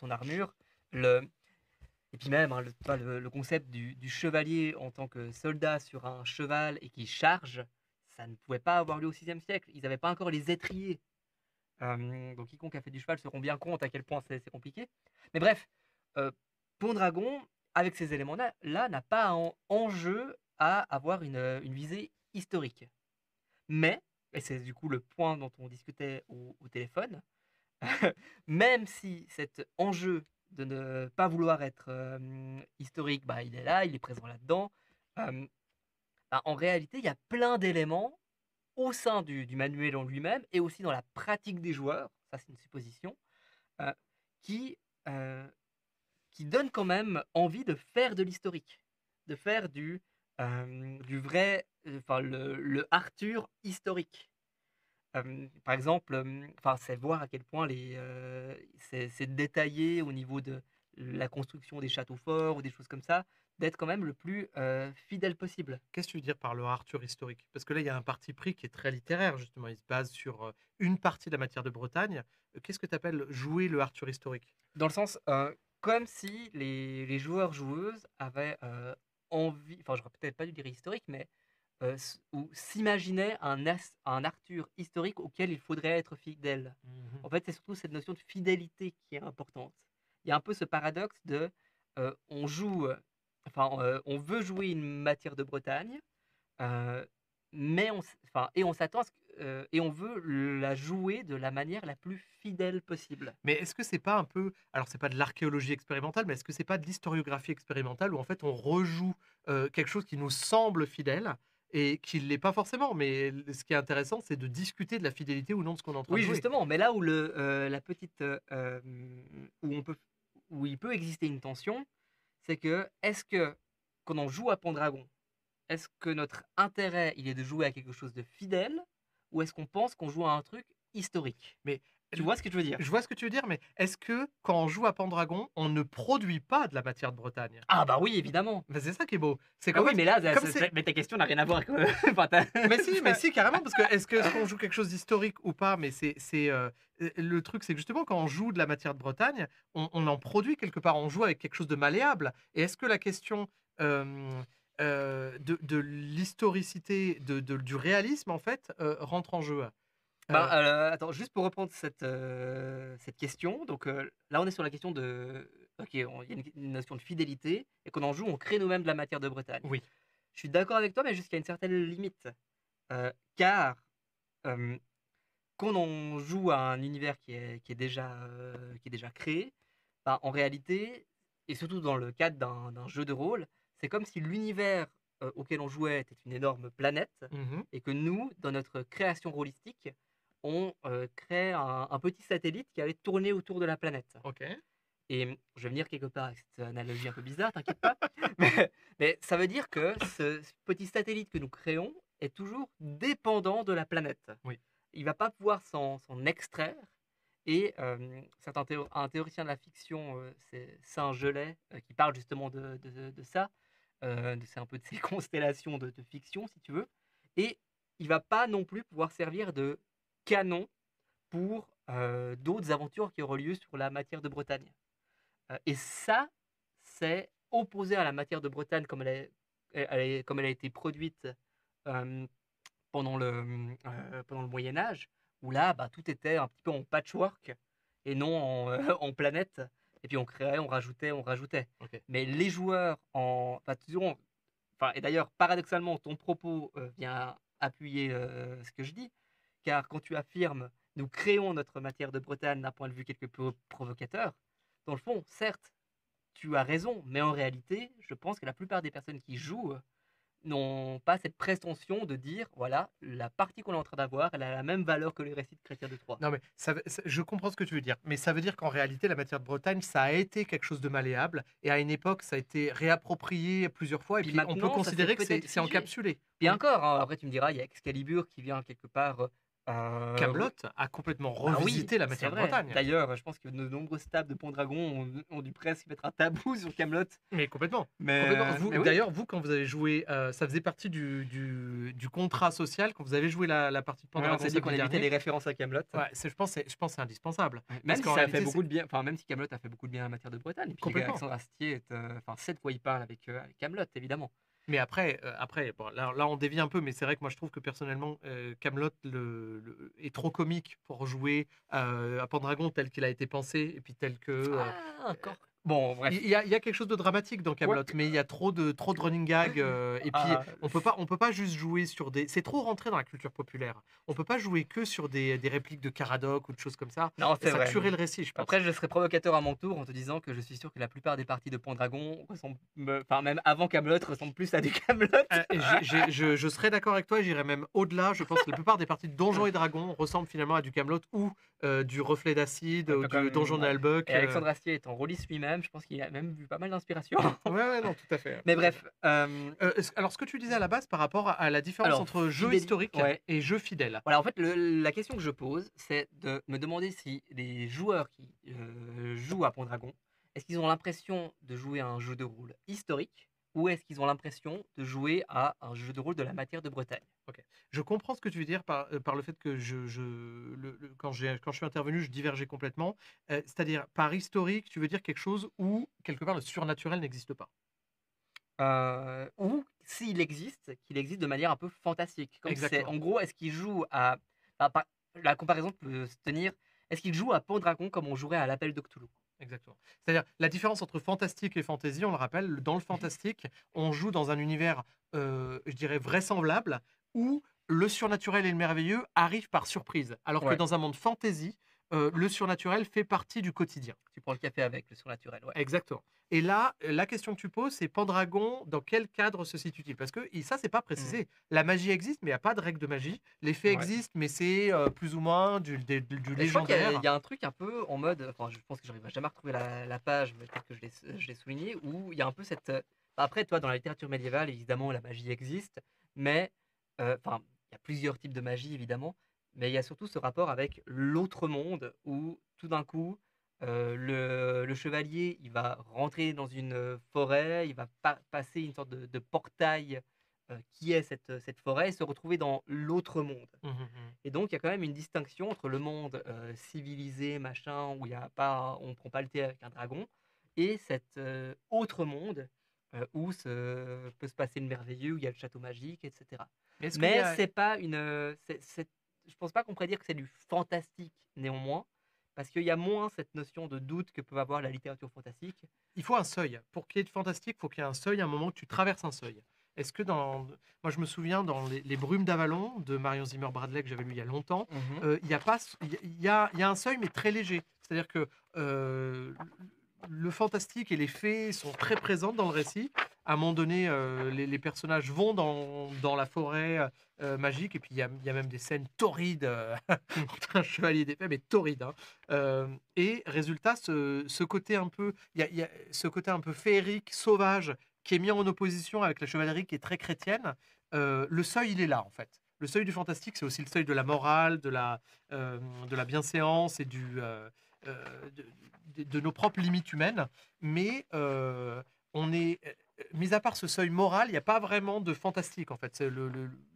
en armure. Et puis même le concept du chevalier en tant que soldat sur un cheval et qui charge, ça ne pouvait pas avoir lieu au VIe siècle. Ils n'avaient pas encore les étriers. Donc quiconque a fait du cheval se rend bien compte à quel point c'est compliqué. Mais bref, Pendragon avec ces éléments-là, n'a pas en jeu à avoir une visée historique. Mais, et c'est du coup le point dont on discutait au téléphone, même si cet enjeu de ne pas vouloir être historique, bah, il est là, il est présent là-dedans, euh, bah, en réalité, il y a plein d'éléments au sein du manuel en lui-même et aussi dans la pratique des joueurs, ça c'est une supposition, euh, qui, euh, qui donnent quand même envie de faire de l'historique, de faire du vrai, enfin le Arthur historique. Par exemple, enfin, c'est voir à quel point c'est détaillé au niveau de la construction des châteaux forts ou des choses comme ça, d'être quand même le plus fidèle possible. Qu'est-ce que tu veux dire par le Arthur historique? Parce que là, il y a un parti pris qui est très littéraire, justement. Il se base sur une partie de la matière de Bretagne. Qu'est-ce que tu appelles jouer le Arthur historique? Dans le sens, comme si les joueurs-joueuses avaient envie, enfin, j'aurais peut-être pas dû dire historique, mais ou s'imaginaient un Arthur historique auquel il faudrait être fidèle. Mhm. En fait, c'est surtout cette notion de fidélité qui est importante. Il y a un peu ce paradoxe de on joue, enfin, on veut jouer une matière de Bretagne, euh, mais enfin, et on s'attend à et on veut la jouer de la manière la plus fidèle possible. Mais est-ce que c'est pas un peu, alors c'est pas de l'archéologie expérimentale, mais est-ce que c'est pas de l'historiographie expérimentale où en fait on rejoue quelque chose qui nous semble fidèle et qui ne l'est pas forcément, mais ce qui est intéressant, c'est de discuter de la fidélité ou non de ce qu'on est en train de Oui, jouer. justement, mais là où la petite, où où il peut exister une tension, c'est que est-ce que quand on joue à Pendragon, est-ce que notre intérêt il est de jouer à quelque chose de fidèle ou est-ce qu'on pense qu'on joue à un truc historique? Mais Tu vois ce que je veux dire? je vois ce que tu veux dire, mais est-ce que quand on joue à Pendragon, on ne produit pas de la matière de Bretagne? Ah bah oui, évidemment. Ben, c'est ça qui est beau. C'est Ah qu'en oui, fait, mais là, comme c'est. mais ta question n'a rien à voir avec. Enfin, Mais si, carrément, parce que est-ce qu'on joue quelque chose d'historique ou pas? Mais le truc, c'est que justement, quand on joue de la matière de Bretagne, on en produit quelque part, on joue avec quelque chose de malléable. Et est-ce que la question de l'historicité, du réalisme, en fait, rentre en jeu? Ben, Euh, attends, juste pour reprendre cette question, donc là on est sur la question de. Ok, il y a une notion de fidélité, et quand on joue, on crée nous-mêmes de la matière de Bretagne. oui. Je suis d'accord avec toi, mais jusqu'à une certaine limite. Car euh, quand on joue à un univers qui est déjà créé, ben, en réalité, et surtout dans le cadre d'un jeu de rôle, c'est comme si l'univers auquel on jouait était une énorme planète, Mhm. et que nous, dans notre création rôlistique, on crée un petit satellite qui allait tourner autour de la planète. Ok. Et je vais venir quelque part avec cette analogie un peu bizarre, t'inquiète pas. Mais ça veut dire que ce petit satellite que nous créons est toujours dépendant de la planète. Oui. Il va pas pouvoir s'en extraire. Et un théoricien de la fiction, c'est Saint-Gelais, qui parle justement de ça, c'est un peu de ces constellations de fiction, si tu veux. Et il va pas non plus pouvoir servir de canon pour d'autres aventures qui auront lieu sur la matière de Bretagne. Et ça, c'est opposé à la matière de Bretagne comme elle a été produite euh, pendant le Moyen Âge, où là, bah, tout était un petit peu en patchwork et non en planète. Et puis on créait, on rajoutait, on rajoutait. Ok. Mais les joueurs enfin, toujours, enfin, et d'ailleurs, paradoxalement, ton propos vient appuyer ce que je dis, car quand tu affirmes nous créons notre matière de Bretagne d'un point de vue quelque peu provocateur, dans le fond, certes, tu as raison, mais en réalité, je pense que la plupart des personnes qui jouent n'ont pas cette prétention de dire voilà, la partie qu'on est en train d'avoir, elle a la même valeur que les récits de Chrétien de Troyes. Non, mais je comprends ce que tu veux dire. Mais ça veut dire qu'en réalité, la matière de Bretagne, ça a été quelque chose de malléable. Et à une époque, ça a été réapproprié plusieurs fois. Et Puis puis, on peut maintenant, ça s'est considérer que peut-être c'est figé. encapsulé. Puis Oui. encore, hein, après tu me diras, il y a Excalibur qui vient quelque part. Camelot a complètement Bah oui, revisité la c'est matière de vrai. Bretagne. D'ailleurs, je pense que de nombreuses tables de Pendragon ont dû presque mettre un tabou sur Camelot. Mais complètement. Mais oui. D'ailleurs, vous, quand vous avez joué, ça faisait partie du contrat social quand vous avez joué la partie de Ouais, on Pendragon s'est dit qu'on samedi évitait les dernier. références à Camelot. Ouais, je pense que c'est indispensable. Même Parce si qu'en ça a fait réalité, beaucoup de bien, enfin même si Camelot a fait beaucoup de bien en matière de Bretagne. Et puis complètement. Alexandre Astier enfin c'est de quoi il parle avec Camelot évidemment. Mais après, bon, là, on dévie un peu, mais c'est vrai que moi je trouve que personnellement, Camelot est trop comique pour jouer à Pendragon tel qu'il a été pensé, et puis tel que. Ah, encore. Bon, bref. Il y a quelque chose de dramatique dans Ouais. Kaamelott, mais il y a trop de running gag, et puis Ah, on peut pas juste jouer sur des c'est trop rentré dans la culture populaire. On peut pas jouer que sur des répliques de Caradoc ou de choses comme ça. non, c'est Ça vrai. tuerait le récit, je pense. Après, je serai provocateur à mon tour en te disant que je suis sûr que la plupart des parties de Pendragon ressemblent, enfin même avant Camelot, ressemblent plus à du Camelot. Et je serais d'accord avec toi, j'irais même au-delà. Je pense que la plupart des parties de Donjons et Dragons ressemblent finalement à du Kaamelott ou du Reflet d'Acide ou du Donjon Ouais. Nalbuck. Et Alexandre Astier étant rôliste lui-même, je pense qu'il a même vu pas mal d'inspiration. Ouais, non, tout à fait. Mais bref, Alors, ce que tu disais à la base par rapport à la différence alors entre jeu fidéli- historique ouais. et jeu fidèle. Voilà, en fait, la question que je pose, c'est de me demander si les joueurs qui jouent à Pendragon, est-ce qu'ils ont l'impression de jouer à un jeu de rôle historique ou est-ce qu'ils ont l'impression de jouer à un jeu de rôle de la matière de Bretagne? Ok. Je comprends ce que tu veux dire par le fait que quand je suis intervenu, je divergeais complètement. C'est-à-dire, par historique, tu veux dire quelque chose où, quelque part, le surnaturel n'existe pas. Ou s'il existe, qu'il existe de manière un peu fantastique. Comme c'est, Exactement. en gros, est-ce qu'il joue à. La comparaison peut se tenir. Est-ce qu'il joue à Pendragon comme on jouerait à l'appel de Cthulhu? Exactement. C'est-à-dire, la différence entre fantastique et fantasy, on le rappelle, dans le fantastique, on joue dans un univers, je dirais, vraisemblable, où le surnaturel et le merveilleux arrivent par surprise. Alors que Ouais. dans un monde fantasy, le surnaturel fait partie du quotidien. Tu prends le café avec le surnaturel, ouais. Exactement. Et là, la question que tu poses, c'est Pendragon, dans quel cadre se situe-t-il? Parce que ça, c'est pas Mm. précisé. La magie existe, mais il n'y a pas de règle de magie. Les faits Ouais. existent, mais c'est plus ou moins du Mais je crois qu'il y a, légendaire. il y a un truc un peu en mode. Enfin, je pense que j'arriverai jamais à retrouver la page, mais peut-être que je l'ai souligné, où il y a un peu cette. Après, toi, dans la littérature médiévale, évidemment, la magie existe, mais. Enfin, il y a plusieurs types de magie, évidemment, mais il y a surtout ce rapport avec l'autre monde où tout d'un coup, le chevalier, il va rentrer dans une forêt, il va passer une sorte de portail qui est cette forêt et se retrouver dans l'autre monde. Mhm, mhm. Et donc, il y a quand même une distinction entre le monde civilisé, machin, où il y a pas, on prend pas le thé avec un dragon, et cet autre monde peut se passer le merveilleux, où il y a le château magique, etc. Est-ce qu'il y Mais a... c'est pas une, je pense pas qu'on pourrait dire que c'est du fantastique néanmoins, parce qu'il y a moins cette notion de doute que peut avoir la littérature fantastique. Il faut un seuil. Pour qu'il y ait de fantastique, il faut qu'il y ait un seuil, à un moment que tu traverses un seuil. Est-ce que dans... Moi, je me souviens dans Les Brumes d'Avalon de Marion Zimmer Bradley, que j'avais lu il y a longtemps, il y a pas... il y a un seuil, mais très léger. C'est-à-dire que le fantastique et les fées sont très présentes dans le récit. À un moment donné, les personnages vont dans la forêt magique, et puis il y a même des scènes torrides entre un chevalier d'épée, mais torrides, hein. Et résultat, ce côté un peu, il y a ce côté un peu féerique, sauvage, qui est mis en opposition avec la chevalerie qui est très chrétienne. Le seuil, il est là, en fait. Le seuil du fantastique, c'est aussi le seuil de la morale, de la bienséance et de nos propres limites humaines. Mais on est, mis à part ce seuil moral, il n'y a pas vraiment de fantastique, en fait. C'est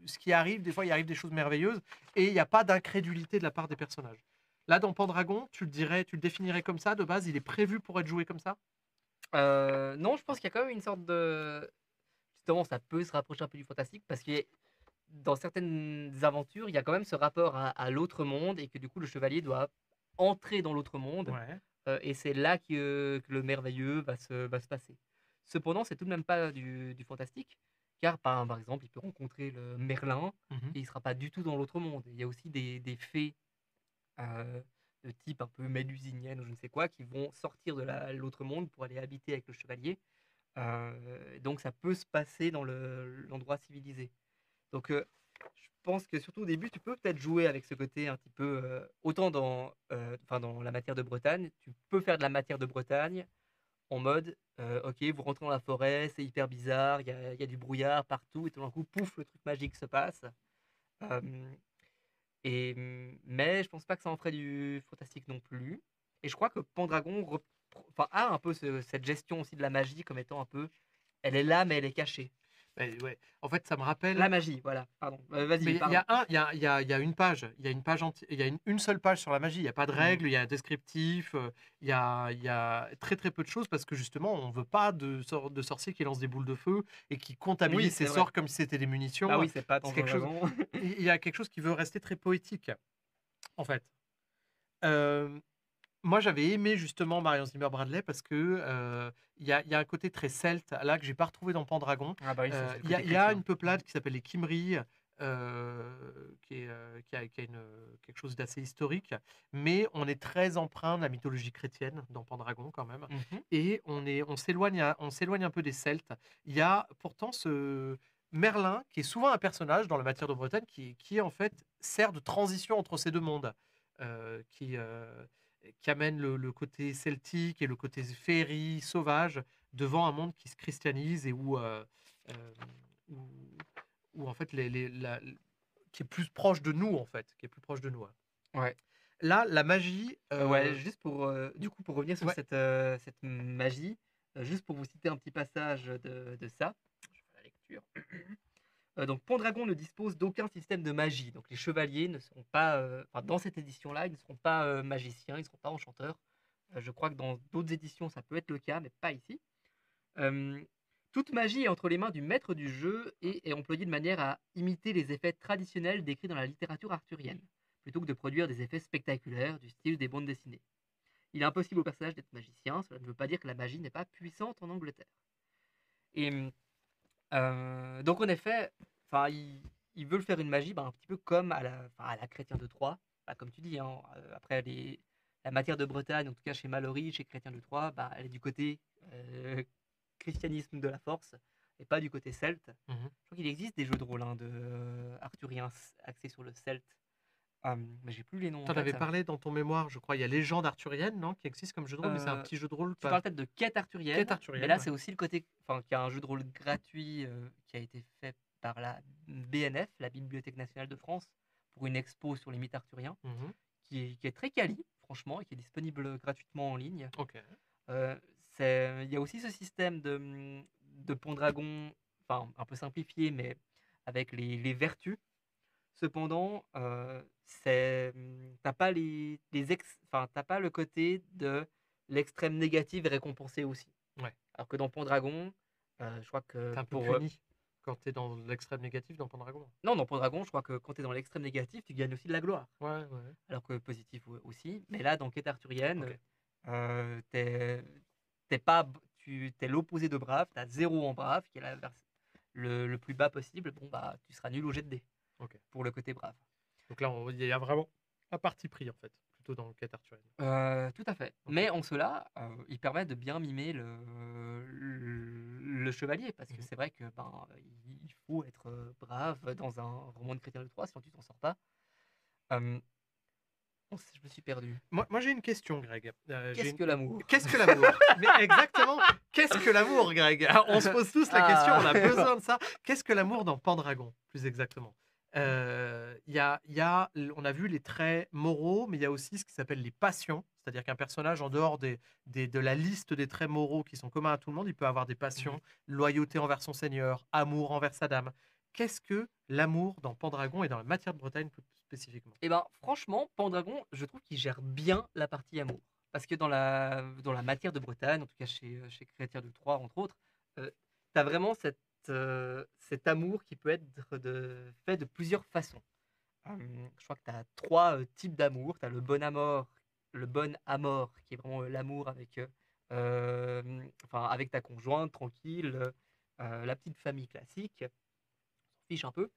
ce qui arrive, des fois, il arrive des choses merveilleuses, et il n'y a pas d'incrédulité de la part des personnages. Là, dans Pendragon, tu le définirais comme ça, de base, il est prévu pour être joué comme ça? Non, je pense qu'il y a quand même une sorte de. Justement, ça peut se rapprocher un peu du fantastique parce que dans certaines aventures, il y a quand même ce rapport à l'autre monde et que du coup, le chevalier doit entrer dans l'autre monde Ouais. et c'est là que le merveilleux va se passer. Cependant, c'est tout de même pas du fantastique car par exemple, il peut rencontrer le Merlin Mhm. et il sera pas du tout dans l'autre monde. Il y a aussi des fées euh, de type un peu mélusinienne ou je ne sais quoi qui vont sortir de l'autre monde pour aller habiter avec le chevalier. Donc ça peut se passer dans l'endroit civilisé. Donc je pense que surtout au début, tu peux peut-être jouer avec ce côté un petit peu, autant dans la matière de Bretagne, tu peux faire de la matière de Bretagne en mode, ok, vous rentrez dans la forêt, c'est hyper bizarre, il y a du brouillard partout, et tout d'un coup, pouf, le truc magique se passe. Euh, mais je pense pas que ça en ferait du fantastique non plus. Et je crois que Pendragon a un peu cette gestion aussi de la magie comme étant un peu, elle est là, mais elle est cachée. Ouais. En fait, ça me rappelle. La magie, voilà. Pardon. Vas-y, Mais il y pardon. a il y a une page, il y a une seule page sur la magie. Il n'y a pas de Mhm. règles, il y a un descriptif, il y a très très peu de choses parce que justement, on veut pas de sorciers qui lancent des boules de feu et qui Oui, comptabilisent c'est ses vrai. sorts comme si c'était des munitions. Bah oui, c'est pas C'est Donjons et quelque chose. Dragons. Il y a quelque chose qui veut rester très poétique, en fait. Euh, Moi, j'avais aimé justement Marion Zimmer Bradley parce que il y a un côté très celte là que j'ai pas retrouvé dans Pendragon. Ah bah oui, c'est le Il y a, côté il y a chrétien. une peuplade qui s'appelle les Kimri, qui a quelque chose d'assez historique, mais on est très empreint de la mythologie chrétienne dans Pendragon quand même, Mhm. et on s'éloigne un peu des Celtes. Il y a pourtant ce Merlin qui est souvent un personnage dans la matière de Bretagne qui en fait sert de transition entre ces deux mondes. Qui amène le côté celtique et le côté féerie, sauvage, devant un monde qui se christianise et euh, où, où, en fait qui est plus proche de nous en fait, qui est plus proche de nous. Ouais. Ouais. Là, la magie, Ouais, juste pour, du coup, pour revenir sur ouais, cette magie, juste pour vous citer un petit passage de ça, je fais la lecture. Donc, Pendragon ne dispose d'aucun système de magie. Donc, les chevaliers ne seront pas, enfin, dans cette édition-là, ils ne seront pas magiciens, ils ne seront pas enchanteurs. Je crois que dans d'autres éditions, ça peut être le cas, mais pas ici. Euh, Toute magie est entre les mains du maître du jeu et est employée de manière à imiter les effets traditionnels décrits dans la littérature arthurienne, plutôt que de produire des effets spectaculaires du style des bandes dessinées. Il est impossible au personnage d'être magicien, cela ne veut pas dire que la magie n'est pas puissante en Angleterre. Et donc en effet, enfin, ils veulent faire une magie un petit peu comme à la Chrétien de Troyes. Bah, comme tu dis, hein, après la matière de Bretagne, en tout cas chez Mallory, chez Chrétien de Troyes, bah, elle est du côté christianisme de la force et pas du côté celte. mhm. Je crois qu'il existe des jeux de rôle hein, de arthuriens axés sur le celte, mais j'ai plus les noms en T'en tête. avais parlé dans ton mémoire, je crois. Il y a Légende arthurienne, non, qui existe comme jeu de rôle, mais c'est un Euh, petit jeu de rôle, Tu pas parles peut-être de quête quête arthurienne, mais arthurienne, là ouais. c'est aussi le côté, enfin, qu'il y a un jeu de rôle gratuit qui a été fait par la BNF, la Bibliothèque nationale de France, pour une expo sur les mythes arthuriens, Mhm. qui est très quali, franchement, et qui est disponible gratuitement en ligne. Ok. Euh, il y a aussi ce système de Pendragon, enfin un peu simplifié, mais avec les vertus. Cependant, t'as pas enfin, t'as pas le côté de l'extrême négative est récompensé aussi. Ouais. Alors que dans Pendragon, je crois que T'es un peu pour puni quand t'es dans l'extrême négatif dans Pendragon. non, dans Pendragon, je crois que quand tu es dans l'extrême négatif, tu gagnes aussi de la gloire. Ouais, ouais. Alors que positif aussi. Mais là, dans Quête arthurienne, Ok. t'es pas, tu t'es l'opposé de brave, t'as 0 en brave, qui est le plus bas possible. Bon bah, tu seras nul au jet de dés Ok. pour le côté brave. Donc là, il y a vraiment un parti pris, en fait, plutôt dans le quête arthurienne. Tout à fait. Ok. Mais en cela, il permet de bien mimer le chevalier, parce que Mhm. c'est vrai que il faut être brave dans un roman de Chrétien de Troyes, sinon tu t'en sors pas. Euh, je me suis perdu. Moi, j'ai une question, Greg. Qu'est-ce que l'amour? Qu'est-ce que l'amour? Mais exactement, qu'est-ce que l'amour, Greg? Ah, on se pose tous la question, on a Ah. besoin de ça. Qu'est-ce que l'amour dans Pendragon, plus exactement? On a vu les traits moraux, mais il y a aussi ce qui s'appelle les passions. C'est-à-dire qu'un personnage, en dehors de la liste des traits moraux qui sont communs à tout le monde, il peut avoir des passions, loyauté envers son seigneur, amour envers sa dame. Qu'est-ce que l'amour dans Pendragon et dans la matière de Bretagne plus spécifiquement? Et ben franchement, Pendragon, je trouve qu'il gère bien la partie amour. Parce que dans la matière de Bretagne, en tout cas chez Chrétien de Troyes, entre autres, tu as vraiment cet amour qui peut être fait de plusieurs façons. Je crois que tu as 3 types d'amour. Tu as le bon amour, qui est vraiment l'amour enfin, avec ta conjointe, tranquille, la petite famille classique, on s'en fiche un peu.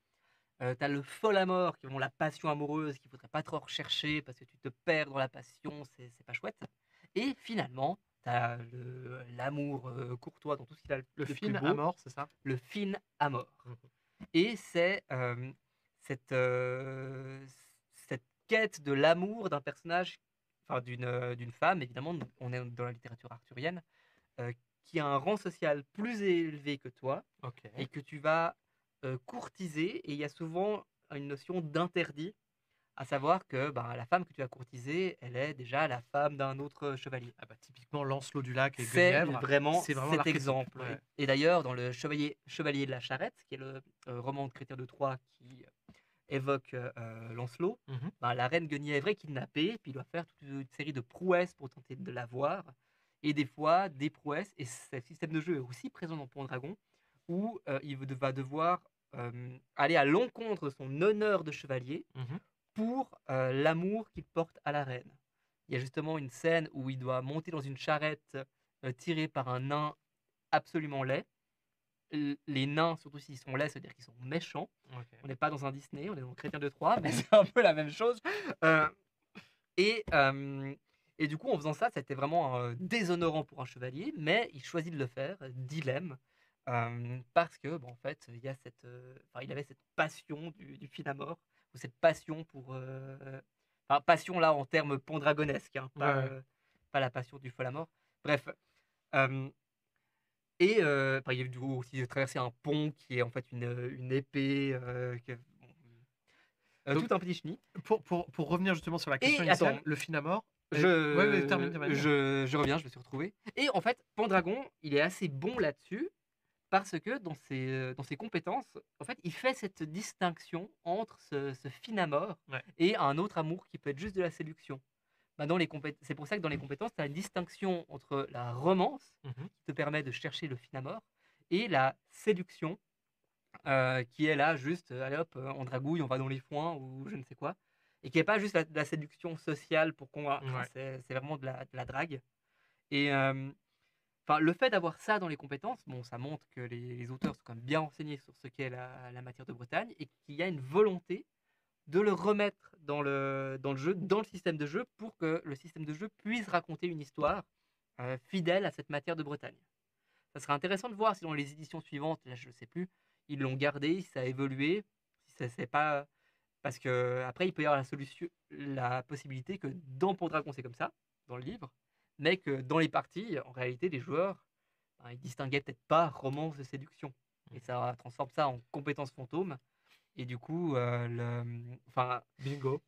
Tu as le fol amour, qui est vraiment la passion amoureuse, qu'il faudrait pas trop rechercher parce que tu te perds dans la passion, c'est pas chouette. Et finalement, tu as l'amour courtois dans tout ce qu'il a Le de plus fin beau, amour, c'est ça? le fin amour. Mhm. Et c'est cette quête de l'amour d'un personnage, enfin d'une femme, évidemment, on est dans la littérature arthurienne, euh, qui a un rang social plus élevé que toi Ok. et que tu vas courtiser. Et il y a souvent une notion d'interdit, à savoir que la femme que tu as courtisée, elle est déjà la femme d'un autre chevalier. Ah bah, typiquement, Lancelot du Lac et C'est Guenièvre, vraiment c'est vraiment cet l'archétype. exemple. Ouais. Et d'ailleurs, dans le Chevalier de la Charrette, qui est le roman de Chrétien de Troyes qui évoque Lancelot, Mhm. la reine Guenièvre est kidnappée, puis il doit faire toute une série de prouesses pour tenter de la voir. Et des fois, des prouesses, et ce système de jeu est aussi présent dans Pendragon, où va devoir aller à l'encontre de son honneur de chevalier Mhm. pour l'amour qu'il porte à la reine. il y a justement une scène où il doit monter dans une charrette tirée par un nain absolument laid. Les nains, surtout s'ils sont laids, c'est-à-dire qu'ils sont méchants. Ok. On n'est pas dans un Disney, on est dans Chrétien de Troyes, mais c'est un peu la même chose. Euh, et, euh, et du coup, en faisant ça, c'était vraiment déshonorant pour un chevalier, mais il choisit de le faire, dilemme, parce que, bon, en fait, il y a il avait cette passion du Finamore, ou cette passion pour... enfin, passion là en termes pendragonesques, hein, Ouais, ouais. pas la passion du Folamore. Bref. euh, il y a eu du coup aussi de traverser un pont qui est en fait une épée, bon, Donc, tout un petit chenille. pour revenir justement sur la question Et initiale, attends, le Finamore. Ouais, ouais, termine, je, termine. je reviens, je me suis retrouvé. Et en fait, Pendragon, il est assez bon là-dessus parce que dans ses compétences, en fait, il fait cette distinction entre ce Finamore Ouais. et un autre amour qui peut être juste de la séduction. Bah, c'est pour ça que dans les compétences, tu as une distinction entre la romance, Mhm. qui te permet de chercher le Finamore, et la séduction, qui est là juste, allez hop, on dragouille, on va dans les foins ou je ne sais quoi, et qui n'est pas juste de la séduction sociale pour convaincre, hein, Ouais. c'est vraiment de la drague. Et le fait d'avoir ça dans les compétences, bon, ça montre que les auteurs sont quand même bien renseignés sur ce qu'est la matière de Bretagne et qu'il y a une volonté de le remettre dans le jeu, dans le système de jeu, pour que le système de jeu puisse raconter une histoire fidèle à cette matière de Bretagne. Ça serait intéressant de voir si dans les éditions suivantes, là je ne sais plus, ils l'ont gardé, si ça a évolué, si ça c'est pas. Parce que après, il peut y avoir la possibilité que dans Pendragon c'est comme ça, dans le livre, mais que dans les parties, en réalité, les joueurs, ben, ils distinguaient peut-être pas romance de séduction. Et ça transforme ça en compétence fantôme. Et du coup, enfin, Bingo.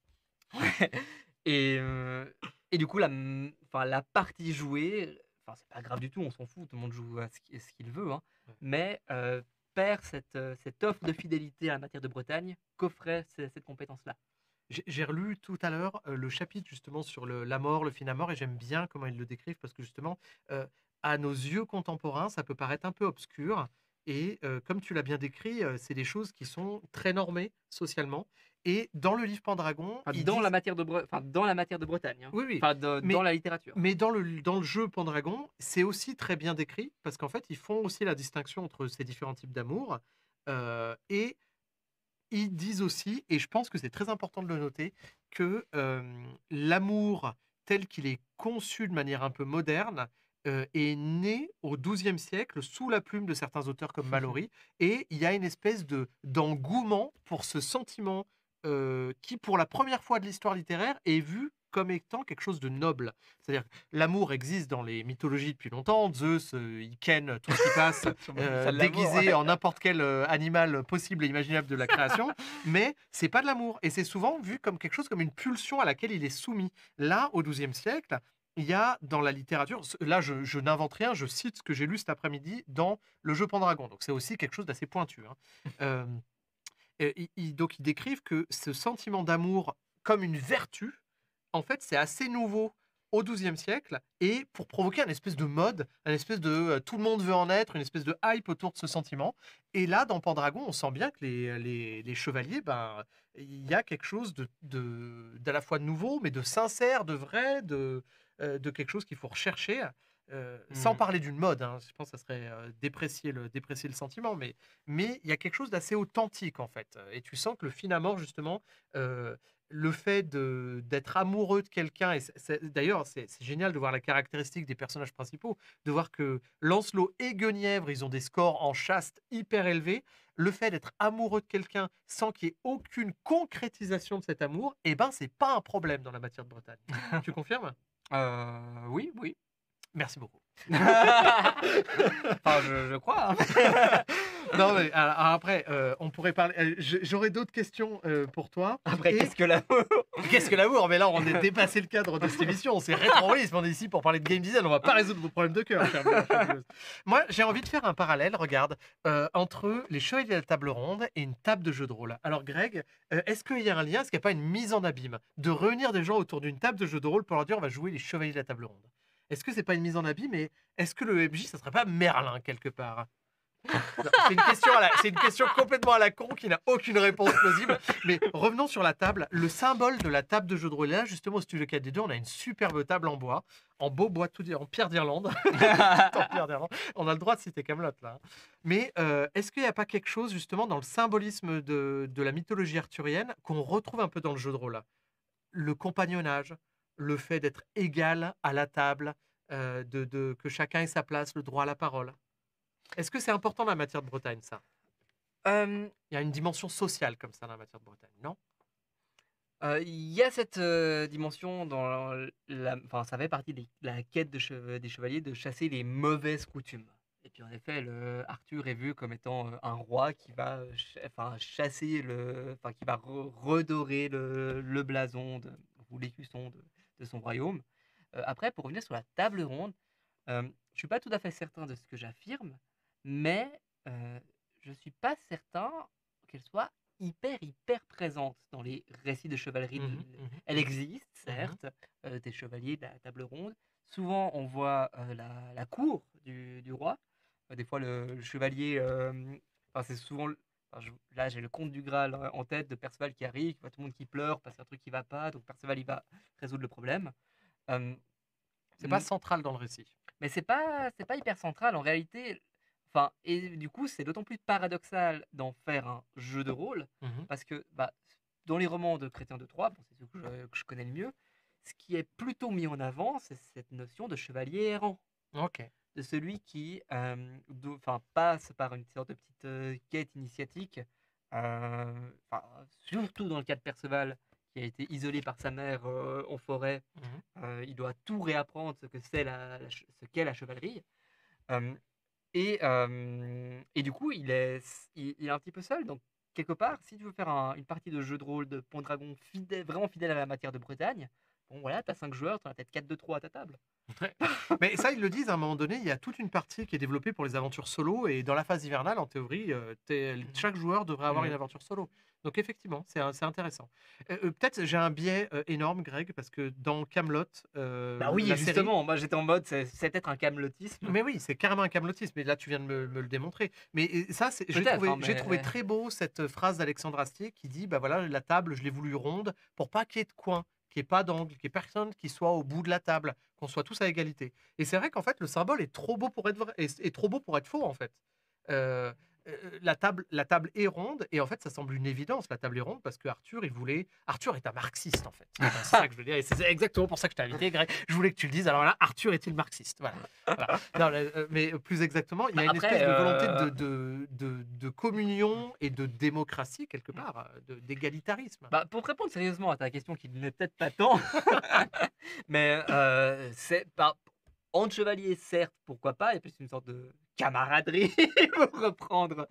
et, euh, et du coup, la partie jouée, enfin, c'est pas grave du tout, on s'en fout, tout le monde joue à ce qu'il veut, hein, Ouais. mais perd cette offre de fidélité à la matière de Bretagne qu'offrait cette compétence-là. J'ai relu tout à l'heure le chapitre justement sur la mort, le Finamore, et j'aime bien comment ils le décrivent parce que justement, euh, à nos yeux contemporains, ça peut paraître un peu obscur. Et comme tu l'as bien décrit, c'est des choses qui sont très normées socialement. Et dans le livre Pendragon, Enfin, ils dans la disent, matière dans la matière de Bretagne, hein. oui, oui, Enfin, dans mais, la littérature. mais dans le jeu Pendragon, c'est aussi très bien décrit parce qu'en fait, ils font aussi la distinction entre ces différents types d'amour. Et ils disent aussi, et je pense que c'est très important de le noter, que l'amour tel qu'il est conçu de manière un peu moderne est né au XIIe siècle sous la plume de certains auteurs comme Mallory, et il y a une espèce d'engouement pour ce sentiment qui, pour la première fois de l'histoire littéraire, est vu comme étant quelque chose de noble. C'est-à-dire que l'amour existe dans les mythologies depuis longtemps. Zeus, il ken tout ce qui passe, Ça de l'amour, déguisé ouais. en n'importe quel animal possible et imaginable de la création, mais c'est pas de l'amour. Et c'est souvent vu comme quelque chose, comme une pulsion à laquelle il est soumis. Là, au XIIe siècle, il y a dans la littérature, là je n'invente rien, je cite ce que j'ai lu cet après-midi dans le jeu Pendragon, donc c'est aussi quelque chose d'assez pointu, hein. Euh, donc ils décrivent que ce sentiment d'amour comme une vertu, en fait, c'est assez nouveau au XIIe siècle, et pour provoquer un espèce de mode, un espèce de tout le monde veut en être, une espèce de hype autour de ce sentiment. Et là, dans Pendragon, on sent bien que les chevaliers, ben, il y a quelque chose d'à la fois de nouveau, mais de sincère, de vrai, de quelque chose qu'il faut rechercher. Sans Mhm. parler d'une mode, hein, je pense que ça serait déprécier le sentiment, mais il y a quelque chose d'assez authentique en fait. Et tu sens que le Finamore, justement, euh, le fait d'être amoureux de quelqu'un, et d'ailleurs c'est génial de voir la caractéristique des personnages principaux, de voir que Lancelot et Guenièvre, ils ont des scores en chaste hyper élevés. Le fait d'être amoureux de quelqu'un sans qu'il y ait aucune concrétisation de cet amour, eh ben c'est pas un problème dans la matière de Bretagne. Tu confirmes? Oui, oui. Merci beaucoup. Enfin, je crois, hein. Non, mais alors après, on pourrait parler. J'aurais d'autres questions pour toi. Après, Et qu'est-ce que l'amour? qu'est-ce que l'amour? Mais là, on est dépassé le cadre de cette émission. C'est rétro-réalisme. On est ici pour parler de game design. On va pas résoudre vos problèmes de cœur, chère Bleuze. Moi, j'ai envie de faire un parallèle, regarde, entre les Chevaliers de la Table Ronde et une table de jeu de rôle. Alors, Greg, est-ce qu'il y a un lien? Est-ce qu'il n'y a pas une mise en abîme de réunir des gens autour d'une table de jeu de rôle pour leur dire on va jouer les Chevaliers de la Table Ronde? Est-ce que c'est pas une mise en abîme? Et est-ce que le MJ, ça serait pas Merlin quelque part? C'est une question complètement à la con qui n'a aucune réponse plausible. Mais revenons sur la table. Le symbole de la table de jeu de rôle, là, justement, au studio 4D2, on a une superbe table en bois, en beau bois, en pierre d'Irlande. En pierre d'Irlande. On a le droit de citer Camelot là. Mais est-ce qu'il n'y a pas quelque chose, justement, dans le symbolisme de la mythologie arthurienne qu'on retrouve un peu dans le jeu de rôle là? Le compagnonnage, le fait d'être égal à la table, que chacun ait sa place, le droit à la parole. Est-ce que c'est important dans la matière de Bretagne, ça? Euh, Il y a une dimension sociale comme ça dans la matière de Bretagne, non? Il y a cette dimension dans enfin, ça fait partie de la quête des chevaliers de chasser les mauvaises coutumes. Et puis en effet, Arthur est vu comme étant un roi qui va enfin, chasser enfin, qui va redorer le blason ou l'écusson de son royaume. Après, pour revenir sur la table ronde, je suis pas tout à fait certain de ce que j'affirme, mais je suis pas certain qu'elle soit hyper présente dans les récits de chevalerie. Elle existe, certes, des chevaliers de la table ronde. Souvent, on voit la cour du roi. Des fois, le chevalier, enfin, c'est souvent, enfin, là, j'ai le conte du Graal en tête de Perceval qui arrive, qui voit tout le monde qui pleure parce qu'il y a un truc qui va pas, donc Perceval, il va résoudre le problème. Euh, C'est pas central dans le récit. mais c'est pas hyper central en réalité. Enfin, et du coup, c'est d'autant plus paradoxal d'en faire un jeu de rôle parce que bah, dans les romans de Chrétien de Troyes, bon, c'est ceux que je connais le mieux, ce qui est plutôt mis en avant, c'est cette notion de chevalier errant, Ok. de celui qui enfin, passe par une sorte de petite quête initiatique, enfin, surtout dans le cas de Perceval, qui a été isolé par sa mère en forêt. Il doit tout réapprendre ce que c'est ce qu'est la chevalerie. Euh, et du coup, il est un petit peu seul. Donc, quelque part, si tu veux faire une partie de jeu de rôle de Pendragon vraiment fidèle à la matière de Bretagne, bon voilà, t'as 5 joueurs, t'en as peut-être 4-2-3 à ta table. Ouais. Mais ça, ils le disent à un moment donné, il y a toute une partie qui est développée pour les aventures solo, et dans la phase hivernale, en théorie, chaque joueur devrait avoir une aventure solo. Donc effectivement, c'est intéressant. Peut-être j'ai un biais énorme, Greg, parce que dans Camelot, Bah oui, la série. justement, moi j'étais en mode, c'est peut-être un camelotisme. Mais oui, c'est carrément un camelotisme, mais là tu viens de me le démontrer. Mais ça, j'ai Peut-être, trouvé, hein, j'ai mais- trouvé très beau cette phrase d'Alexandre Astier qui dit, bah voilà, la table, je l'ai voulu ronde pour pas qu'il y ait de coin, qu'il n'y ait pas d'angle, qu'il n'y ait personne qui soit au bout de la table, qu'on soit tous à égalité. Et c'est vrai qu'en fait, le symbole est trop beau pour être vrai, et trop beau pour être faux, en fait. Euh, la table est ronde, et en fait, ça semble une évidence, la table est ronde, parce que Arthur, Arthur est un marxiste, en fait. Enfin, c'est ça que je veux dire, et c'est exactement pour ça que je t'ai invité, Greg. Je voulais que tu le dises. Alors là, Arthur est-il marxiste? Voilà. Voilà. Non, mais plus exactement, il y a une Après, espèce de volonté de communion et de démocratie, quelque part, d'égalitarisme. bah, pour te répondre sérieusement à ta question qui n'est peut-être pas tant, mais c'est entre chevaliers, certes, pourquoi pas, et puis c'est une sorte de camaraderie pour reprendre.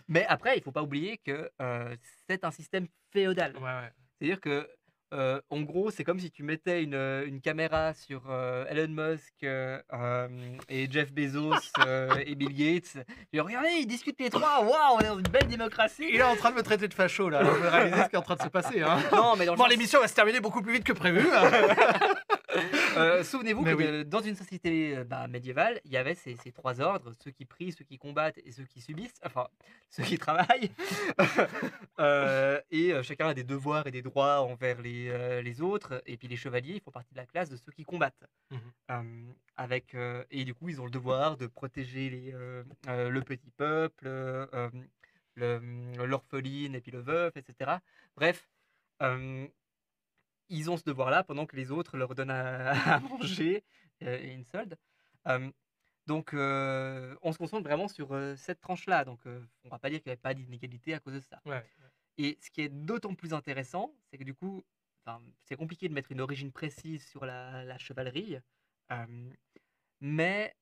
Mais après, il faut pas oublier que c'est un système féodal. Ouais, ouais. C'est-à-dire que, en gros, c'est comme si tu mettais une caméra sur Elon Musk et Jeff Bezos et Bill Gates. Et regardez, ils discutent les trois. Waouh, on est dans une belle démocratie. Il est en train de me traiter de facho, là. On peut réaliser ce qui est en train de se passer. Hein. Non, mais dans le Bon, sens- l'émission va se terminer beaucoup plus vite que prévu. Souvenez-vous Mais que dans une société médiévale, il y avait ces trois ordres, ceux qui prient, ceux qui combattent et ceux qui subissent, enfin ceux qui travaillent. Et chacun a des devoirs et des droits envers les autres. Et puis les chevaliers, ils font partie de la classe de ceux qui combattent. Et du coup, ils ont le devoir de protéger le petit peuple, l'orpheline et puis le veuf, etc. Bref, ils ont ce devoir-là pendant que les autres leur donnent à manger et une solde. Euh, donc, on se concentre vraiment sur cette tranche-là. Donc, on ne va pas dire qu'il n'y avait pas d'inégalité à cause de ça. Ouais. Et ce qui est d'autant plus intéressant, c'est que du coup, c'est compliqué de mettre une origine précise sur la chevalerie, mais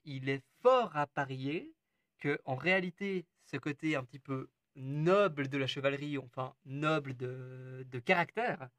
il est fort à parier que en réalité, ce côté un petit peu noble de la chevalerie, enfin noble de caractère,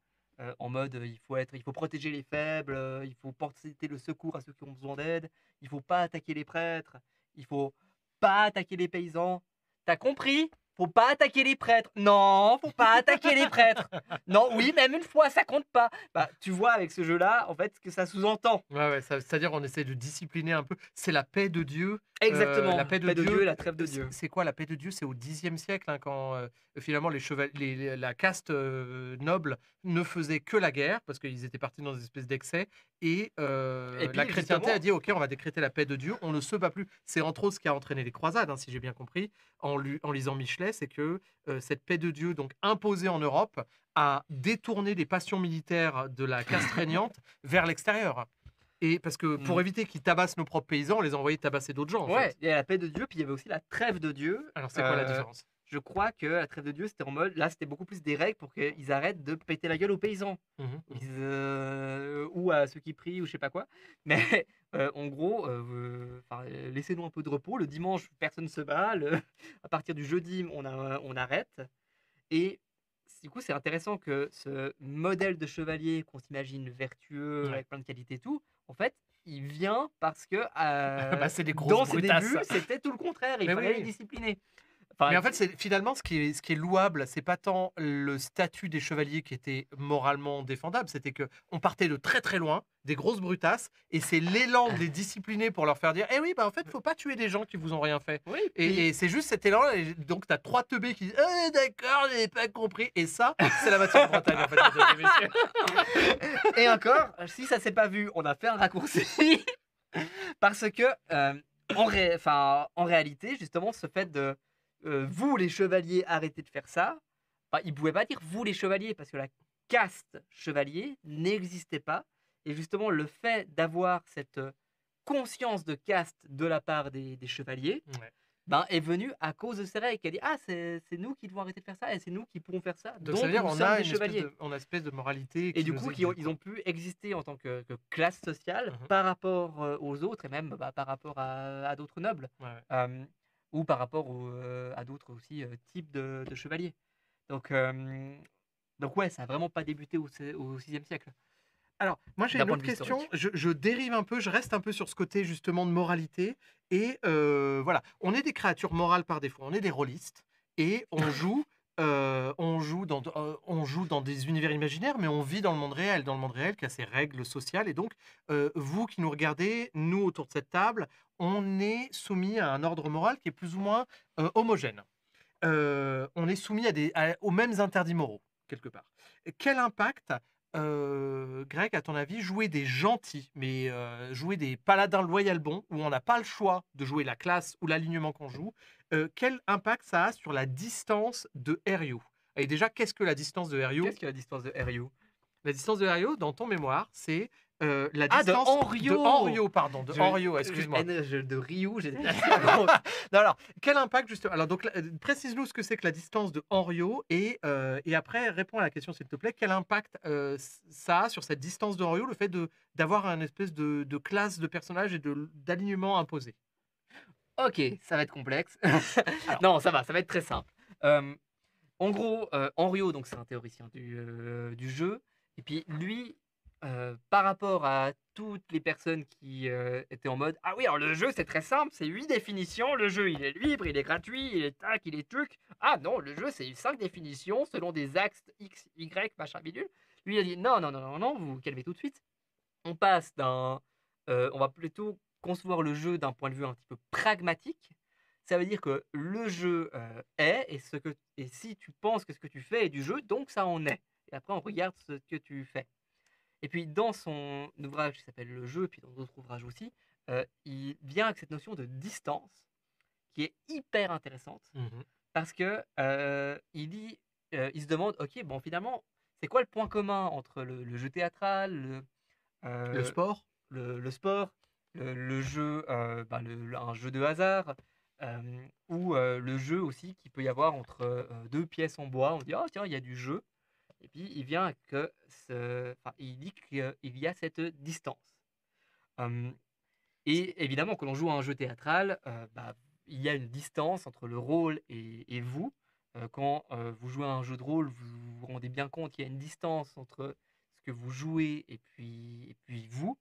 en mode il faut protéger les faibles, il faut porter le secours à ceux qui ont besoin d'aide, il faut pas attaquer les prêtres, il faut pas attaquer les paysans. T'as compris? faut pas attaquer les prêtres. Non, faut pas attaquer les prêtres. Non, oui, même une fois, ça compte pas. Bah, tu vois avec ce jeu-là, en fait, ce que ça sous-entend. Ouais, c'est-à-dire on essaie de discipliner un peu. C'est la paix de Dieu. Exactement. La paix de Paix de Dieu, Dieu, la trêve de Dieu. c'est quoi la paix de Dieu? C'est au Xe siècle, hein, quand finalement la caste noble ne faisait que la guerre, parce qu'ils étaient partis dans des espèces d'excès, et Et la puis, chrétienté a justement, dit, ok, on va décréter la paix de Dieu, on ne se bat plus. C'est entre autres ce qui a entraîné les croisades, hein, si j'ai bien compris, en lisant Michelet, c'est que cette paix de Dieu, donc imposée en Europe, a détourné les passions militaires de la caste régnante vers l'extérieur. Et parce que pour éviter qu'ils tabassent nos propres paysans, on les envoyait tabasser d'autres gens, en ouais, fait. il y a la paix de Dieu, puis il y avait aussi la trêve de Dieu. Alors, c'est quoi la différence? Je crois que la trêve de Dieu, c'était en mode, là, c'était beaucoup plus des règles pour qu'ils arrêtent de péter la gueule aux paysans. Ou à ceux qui prient, ou je sais pas quoi. Mais en gros, laissez-nous un peu de repos. Le dimanche, personne ne se bat. À partir du jeudi, on arrête. Et du coup, c'est intéressant que ce modèle de chevalier qu'on s'imagine vertueux, Ouais. avec plein de qualités et tout, en fait, il vient parce que Bah, c'est des grosses dans ses brutasses. débuts, c'était tout le contraire. Il Mais fallait oui. les discipliner. Enfin, Mais en fait, finalement, ce qui est louable, c'est pas tant le statut des chevaliers qui était moralement défendable, c'était que on partait de très très loin, des grosses brutasses, et c'est l'élan de les discipliner pour leur faire dire, eh oui, bah en fait, faut pas tuer des gens qui vous ont rien fait. oui, puis- Et c'est juste cet élan, et donc t'as 3 teubés qui disent, d'accord, j'ai pas compris, et ça, c'est la matière de Bretagne, en fait, mesdames et messieurs. et encore, si ça s'est pas vu, on a fait un raccourci. Parce que, en réalité, justement, ce fait de vous, les chevaliers, arrêtez de faire ça, bah, il ne pouvait pas dire vous, les chevaliers, parce que la caste chevalier n'existait pas. Et justement, le fait d'avoir cette conscience de caste de la part des chevaliers Ouais. ben, est venu à cause de ces règles. Qui a dit ah, c'est nous qui devons arrêter de faire ça et c'est nous qui pourrons faire ça. Donc ça veut dire nous on sommes a des une espèce chevaliers. on a une espèce de moralité Et qui du nous coup, est due, ils quoi. ont pu exister en tant que classe sociale Mhm. par rapport aux autres et même bah, par rapport à d'autres nobles Ouais. euh, ou par rapport à d'autres aussi types de chevaliers. Donc ouais, ça n'a vraiment pas débuté au 6e siècle. Alors, moi j'ai D'un une point autre de vue question. historique. Je dérive un peu, je reste un peu sur ce côté justement de moralité. Et voilà, on est des créatures morales par défaut, on est des rôlistes et on joue dans des univers imaginaires, mais on vit dans le monde réel qui a ses règles sociales. Et donc, vous qui nous regardez, nous autour de cette table, on est soumis à un ordre moral qui est plus ou moins homogène. On est soumis aux mêmes interdits moraux, quelque part. Quel impact, Greg, à ton avis, jouer des gentils, mais jouer des paladins loyal bons, où on n'a pas le choix de jouer la classe ou l'alignement qu'on joue, quel impact ça a sur la distance de Ryu? Et déjà, qu'est-ce que la distance de Ryu? Qu'est-ce que la distance de Ryu? La distance de Ryu, dans ton mémoire, c'est la Ah, de distance Hanryo! Hanryo, pardon, de Hanryo, excuse-moi. De Ryu, j'ai Non, alors, quel impact justement? Alors donc, précise-nous ce que c'est que la distance de Hanryo et après réponds à la question s'il te plaît. Quel impact ça a sur cette distance de Hanryo, le fait d'avoir un espèce de classe de personnages et d'alignement imposé? Ok, ça va être complexe. Alors. Non, ça va être très simple. En gros, Hanryo, donc c'est un théoricien du jeu, et puis lui, par rapport à toutes les personnes qui étaient en mode ah oui, alors le jeu c'est très simple, c'est 8 définitions, le jeu il est libre, il est gratuit, il est tac, il est truc. Ah non, le jeu c'est 5 définitions selon des axes X, Y, machin bidule. Lui il a dit non, non, non, non, non, vous vous calmez tout de suite. On passe on va plutôt concevoir le jeu d'un point de vue un petit peu pragmatique. Ça veut dire que le jeu est, et si tu penses que ce que tu fais est du jeu, donc ça en est. Et après, on regarde ce que tu fais. Et puis, dans son ouvrage qui s'appelle Le jeu, puis dans d'autres ouvrages aussi, il vient avec cette notion de distance qui est hyper intéressante Mhm. parce que il se demande, ok, bon, finalement, c'est quoi le point commun entre le jeu théâtral, Le euh, sport? le sport, le jeu, un jeu de hasard, ou le jeu aussi qu'il peut y avoir entre deux pièces en bois. On dit, oh tiens, il y a du jeu. Et puis il vient il dit qu'il y a cette distance. Et évidemment, quand on joue à un jeu théâtral, il y a une distance entre le rôle et vous. Quand vous jouez à un jeu de rôle, vous vous rendez bien compte qu'il y a une distance entre ce que vous jouez et puis vous.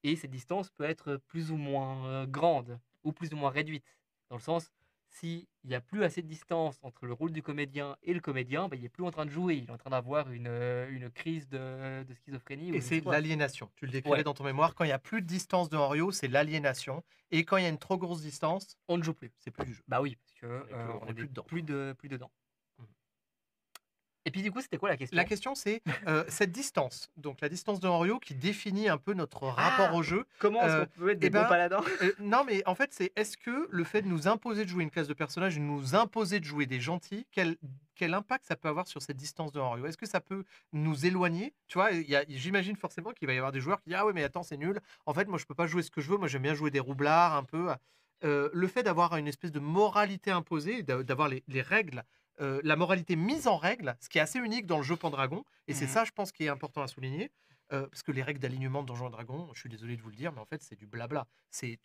Et cette distance peut être plus ou moins grande ou plus ou moins réduite. Dans le sens, s'il n'y a plus assez de distance entre le rôle du comédien et le comédien, bah, il n'est plus en train de jouer, il est en train d'avoir une crise de schizophrénie ou Et je ne c'est sais quoi. l'aliénation. Tu le décrivais Ouais, dans ton mémoire. Quand il y a plus de distance de Henriot, c'est l'aliénation. Et quand il y a une trop grosse distance, on ne joue plus. c'est plus du jeu. Bah oui, parce que On est plus dedans, quoi. plus dedans. Mhm. Et puis du coup, c'était quoi la La question? question, c'est cette distance. Donc, la distance de Henriot qui définit un peu notre rapport Ah! au jeu. Comment est-ce Euh, qu'on peut être eh des bons ben, paladins? non, mais en fait, c'est est-ce que le fait de nous imposer de jouer une classe de personnages, de nous imposer de jouer des gentils, quel impact ça peut avoir sur cette distance de Henriot? Est-ce que ça peut nous éloigner? Tu vois, j'imagine forcément qu'il va y avoir des joueurs qui disent ah ouais, mais attends, c'est nul. En fait, moi, je peux pas jouer ce que je veux. Moi, j'aime bien jouer des roublards un peu. Le fait d'avoir une espèce de moralité imposée, d'avoir les règles, la moralité mise en règle, ce qui est assez unique dans le jeu Pendragon, et c'est Mhm. ça, je pense, qui est important à souligner. Parce que les règles d'alignement de Donjons et Dragons, je suis désolé de vous le dire, mais en fait, c'est du blabla. C'est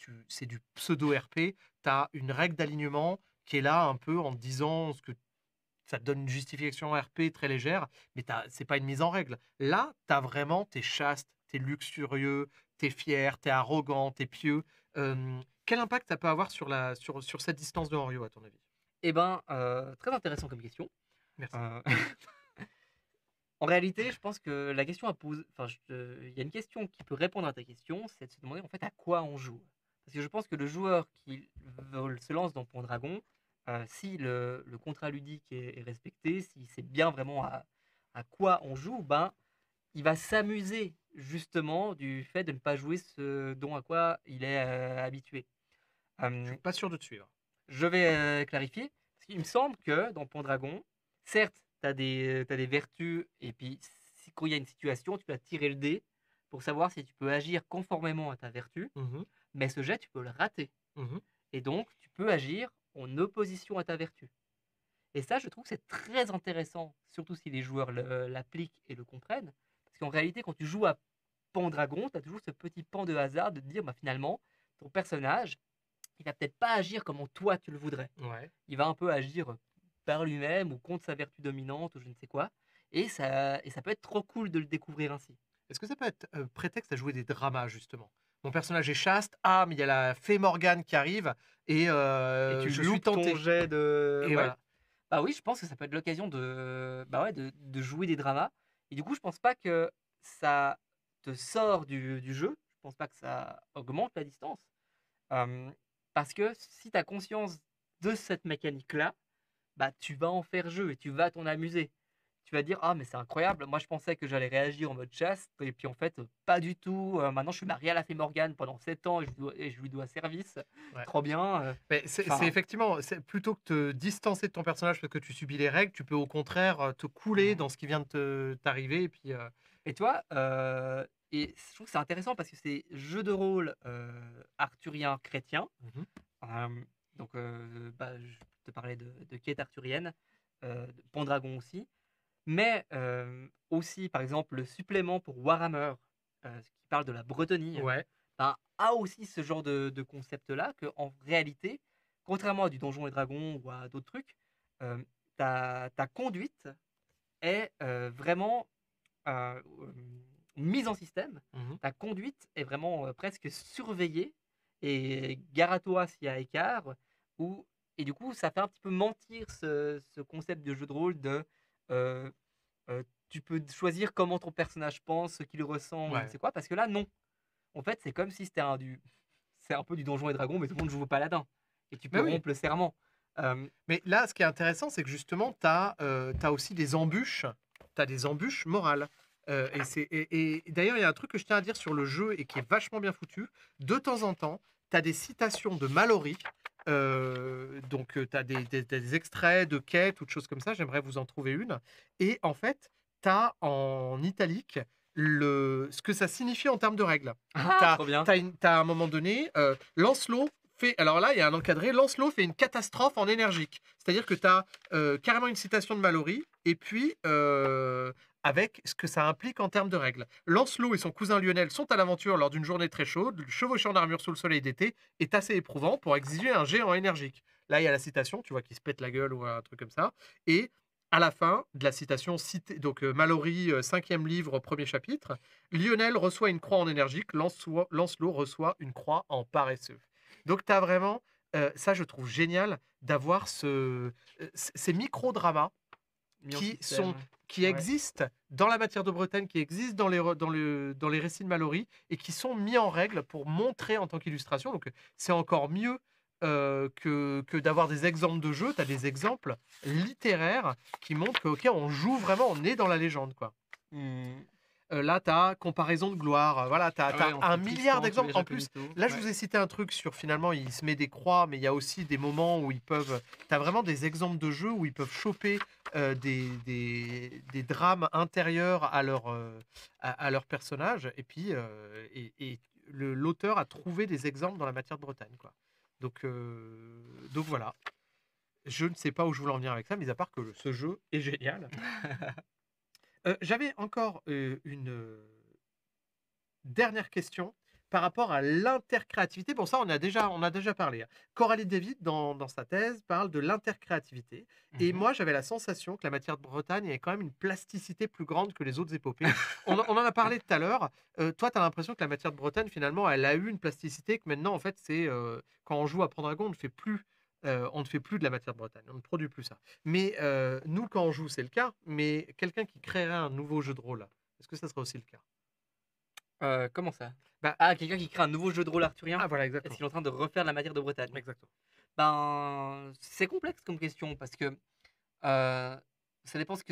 du pseudo-RP. Tu as une règle d'alignement qui est là un peu en te disant ce que ça te donne une justification RP très légère, mais c'est pas une mise en règle. Là, t'es chaste, t'es luxurieux, t'es fier, t'es arrogant, t'es pieux. Quel impact ça peut avoir sur cette distance de Henriot, à ton avis? Eh ben, très intéressant comme question. Merci. Euh, En réalité, je pense que la question à poser, enfin, il y a une question qui peut répondre à ta question, c'est de se demander en fait à quoi on joue. Parce que je pense que le joueur qui se lance dans Pendragon, si le contrat ludique est respecté, si c'est bien vraiment à quoi on joue, ben, il va s'amuser justement du fait de ne pas jouer ce dont à quoi il est habitué. Je Euh, suis pas sûr de te suivre. je vais clarifier. Parce qu'il me semble que dans Pendragon, certes, t'as des vertus, et puis quand il y a une situation, tu dois tirer le dé pour savoir si tu peux agir conformément à ta vertu, Mhm, mais ce jet, tu peux le rater. mhm. Et donc, tu peux agir en opposition à ta vertu. Et ça, je trouve que c'est très intéressant, surtout si les joueurs l'appliquent et le comprennent. Parce qu'en réalité, quand tu joues à Pendragon, tu as toujours ce petit pan de hasard de te dire, bah, finalement, ton personnage, il va peut-être pas agir comme toi tu le voudrais. Ouais. Il va un peu agir par lui-même ou contre sa vertu dominante ou je ne sais quoi. Et ça peut être trop cool de le découvrir ainsi. Est-ce que ça peut être prétexte à jouer des dramas, justement? Mon personnage est chaste, ah, mais il y a la fée Morgane qui arrive, et Et tu je suis loupes ton tenté. jet de... Et Ouais. voilà. Bah oui, je pense que ça peut être l'occasion bah ouais, de jouer des dramas. Et du coup, je pense pas que ça te sort du jeu. Je pense pas que ça augmente la distance. Euh, Parce que si tu as conscience de cette mécanique-là, bah, tu vas en faire jeu et tu vas t'en amuser. Tu vas dire, ah, mais c'est incroyable, moi je pensais que j'allais réagir en mode chasse, et puis en fait, pas du tout. Maintenant, je suis marié à la fée Morgane pendant 7 ans et je lui dois service. Ouais. Trop bien. Mais c'est Enfin, effectivement, plutôt que te distancer de ton personnage parce que tu subis les règles, tu peux au contraire te couler dans ce qui vient de t'arriver. Et puis, et toi, et je trouve que c'est intéressant parce que c'est jeu de rôle arthurien chrétien. mhm, Euh, donc, bah, je te parlais de quête arthurienne, de Pendragon aussi. Mais aussi, par exemple, le supplément pour Warhammer, qui parle de la Bretonnie, ouais. ben, a aussi ce genre de concept-là, qu'en réalité, contrairement à du Donjon et Dragon ou à d'autres trucs, ta conduite est vraiment mise en système. mhm. Ta conduite est vraiment presque surveillée et gare à toi s'il y a écart. Ou, et du coup, ça fait un petit peu mentir ce concept de jeu de rôle de euh, tu peux choisir comment ton personnage pense, ce qu'il ressent, ou je ne Ouais. sais quoi, parce que là, non. En fait, c'est comme si c'était c'est un peu du Donjon et Dragon, mais tout le monde joue au paladin. Et tu peux Mais oui. rompre le serment. Euh, Mais là, ce qui est intéressant, c'est que justement, tu as, aussi des embûches. Tu as des embûches morales. Et d'ailleurs, il y a un truc que je tiens à dire sur le jeu et qui est vachement bien foutu. De temps en temps, tu as des citations de Mallory. Donc, tu as des extraits de quêtes ou de choses comme ça. J'aimerais vous en trouver une. Et en fait, tu as en italique ce que ça signifie en termes de règles. Ah, trop bien. T'as à un moment donné, Lancelot fait. Alors là, il y a un encadré. Lancelot fait une catastrophe en énergique. C'est-à-dire que tu as carrément une citation de Mallory, et puis avec ce que ça implique en termes de règles. Lancelot et son cousin Lionel sont à l'aventure lors d'une journée très chaude. Chevaucher en armure sous le soleil d'été est assez éprouvant pour exiger un jet en énergique. Là, il y a la citation, tu vois, qui se pète la gueule ou un truc comme ça. Et à la fin de la citation, donc Mallory, 5e livre, premier chapitre, Lionel reçoit une croix en énergique, Lancelot reçoit une croix en paresseux. Donc tu as vraiment Ça, je trouve génial d'avoir ces micro-dramas Mis en qui système. Ouais. existent dans la matière de Bretagne, qui existent dans les récits de Mallory et qui sont mis en règle pour montrer en tant qu'illustration. Donc, c'est encore mieux que d'avoir des exemples de jeux. Tu as des exemples littéraires qui montrent que, ok, on joue vraiment, on est dans la légende, quoi. Mmh. Là, tu as comparaison de gloire. Voilà, tu as, Ah ouais, un entre milliard Tristan, d'exemples. Tuer En plus, Jaconito. là, je Ouais. vous ai cité un truc sur finalement, il se met des croix, mais il y a aussi des moments où ils peuvent. Tu as vraiment des exemples de jeux où ils peuvent choper des drames intérieurs à leur personnage. Et puis, l'auteur a trouvé des exemples dans la matière de Bretagne, quoi. Donc voilà. Je ne sais pas où je voulais en venir avec ça, mis à part que ce jeu est génial. J'avais encore une dernière question par rapport à l'intercréativité. Bon, ça, on a déjà parlé, hein. Coralie David, dans sa thèse, parle de l'intercréativité. Et Mmh. moi, j'avais la sensation que la matière de Bretagne avait quand même une plasticité plus grande que les autres épopées. On en a parlé tout à l'heure. Toi, tu as l'impression que la matière de Bretagne, finalement, elle a eu une plasticité que maintenant, en fait, c'est quand on joue à Pendragon, on ne fait plus de la matière de Bretagne, on ne produit plus ça. Mais nous, quand on joue, c'est le cas. Mais quelqu'un qui créerait un nouveau jeu de rôle, est-ce que ça serait aussi le cas? Comment ça? Bah, Ah, quelqu'un qui crée un nouveau jeu de rôle arthurien? ah voilà, Est-ce exactement. qu'il est en train de refaire la matière de Bretagne? Exactement. Ben, c'est complexe comme question parce que ça dépend ce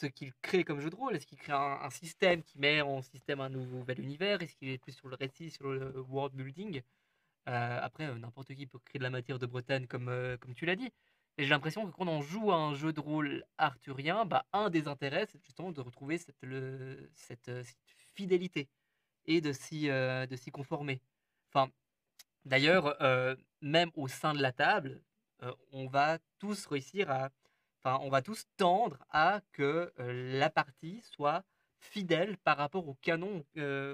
qu'il crée comme jeu de rôle. Est-ce qu'il crée un système qui met en système un nouvel univers? Est-ce qu'il est plus sur le récit, sur le world building? Après, n'importe qui peut créer de la matière de Bretagne comme tu l'as dit. Et j'ai l'impression que quand on joue à un jeu de rôle arthurien, bah, un des intérêts, c'est justement de retrouver cette fidélité et de s'y conformer. Enfin, d'ailleurs, même au sein de la table, on va tous réussir on va tous tendre à que la partie soit fidèle par rapport au canon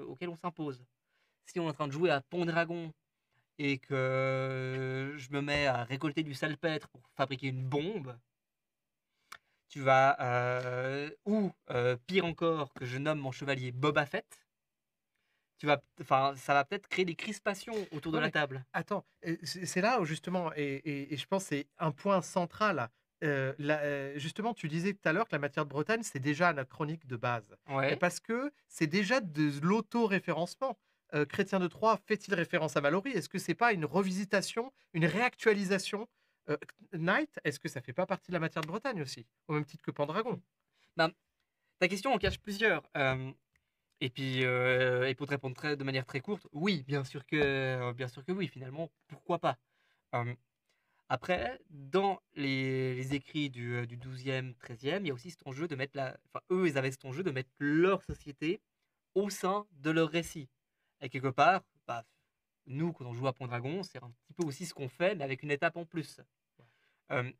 auquel on s'impose. Si on est en train de jouer à Pendragon et que je me mets à récolter du salpêtre pour fabriquer une bombe, tu vas, ou pire encore, que je nomme mon chevalier Boba Fett, ça va peut-être créer des crispations autour de Ouais, la mais table. attends, c'est là où justement, et je pense que c'est un point central. Justement, tu disais tout à l'heure que la matière de Bretagne, c'est déjà anachronique de base. Et Ouais. parce que c'est déjà de l'auto-référencement. Chrétien de Troyes fait-il référence à Mallory? Est-ce que c'est pas une revisitation, une réactualisation? Knight, est-ce que ça fait pas partie de la matière de Bretagne aussi? Au même titre que Pendragon. Ben, ta question en cache plusieurs. Et puis, et pour te répondre de manière très courte, oui, bien sûr que oui, finalement, pourquoi pas. Euh, Après, dans les écrits du 12e, 13e, il y a aussi cet enjeu de mettre Enfin, eux, ils avaient cet enjeu de mettre leur société au sein de leur récit. Et quelque part, bah, nous, quand on joue à Pendragon, c'est un petit peu aussi ce qu'on fait, mais avec une étape en plus. Euh,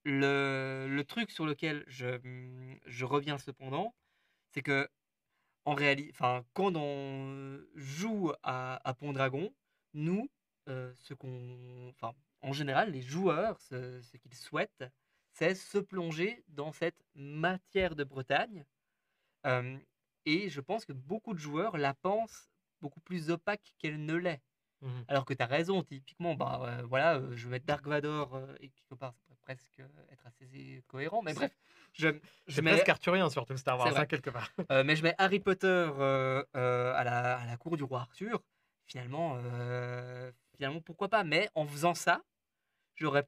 le truc sur lequel je reviens cependant, c'est que en réalité, enfin, quand on joue à Pendragon, nous, en général, les joueurs, ce qu'ils souhaitent, c'est se plonger dans cette matière de Bretagne. Euh, et je pense que beaucoup de joueurs la pensent beaucoup plus opaque qu'elle ne l'est. Mhm. Alors que tu as raison, typiquement, bah, voilà, je vais mettre Dark Vador, et quelque part, ça pourrait presque être assez cohérent, mais bref, je C'est mets, presque arthurien, surtout Star c'est Wars, hein, vrai, quelque part. mais je mets Harry Potter à la cour du roi Arthur. Finalement, pourquoi pas? Mais en faisant ça, je n'aurais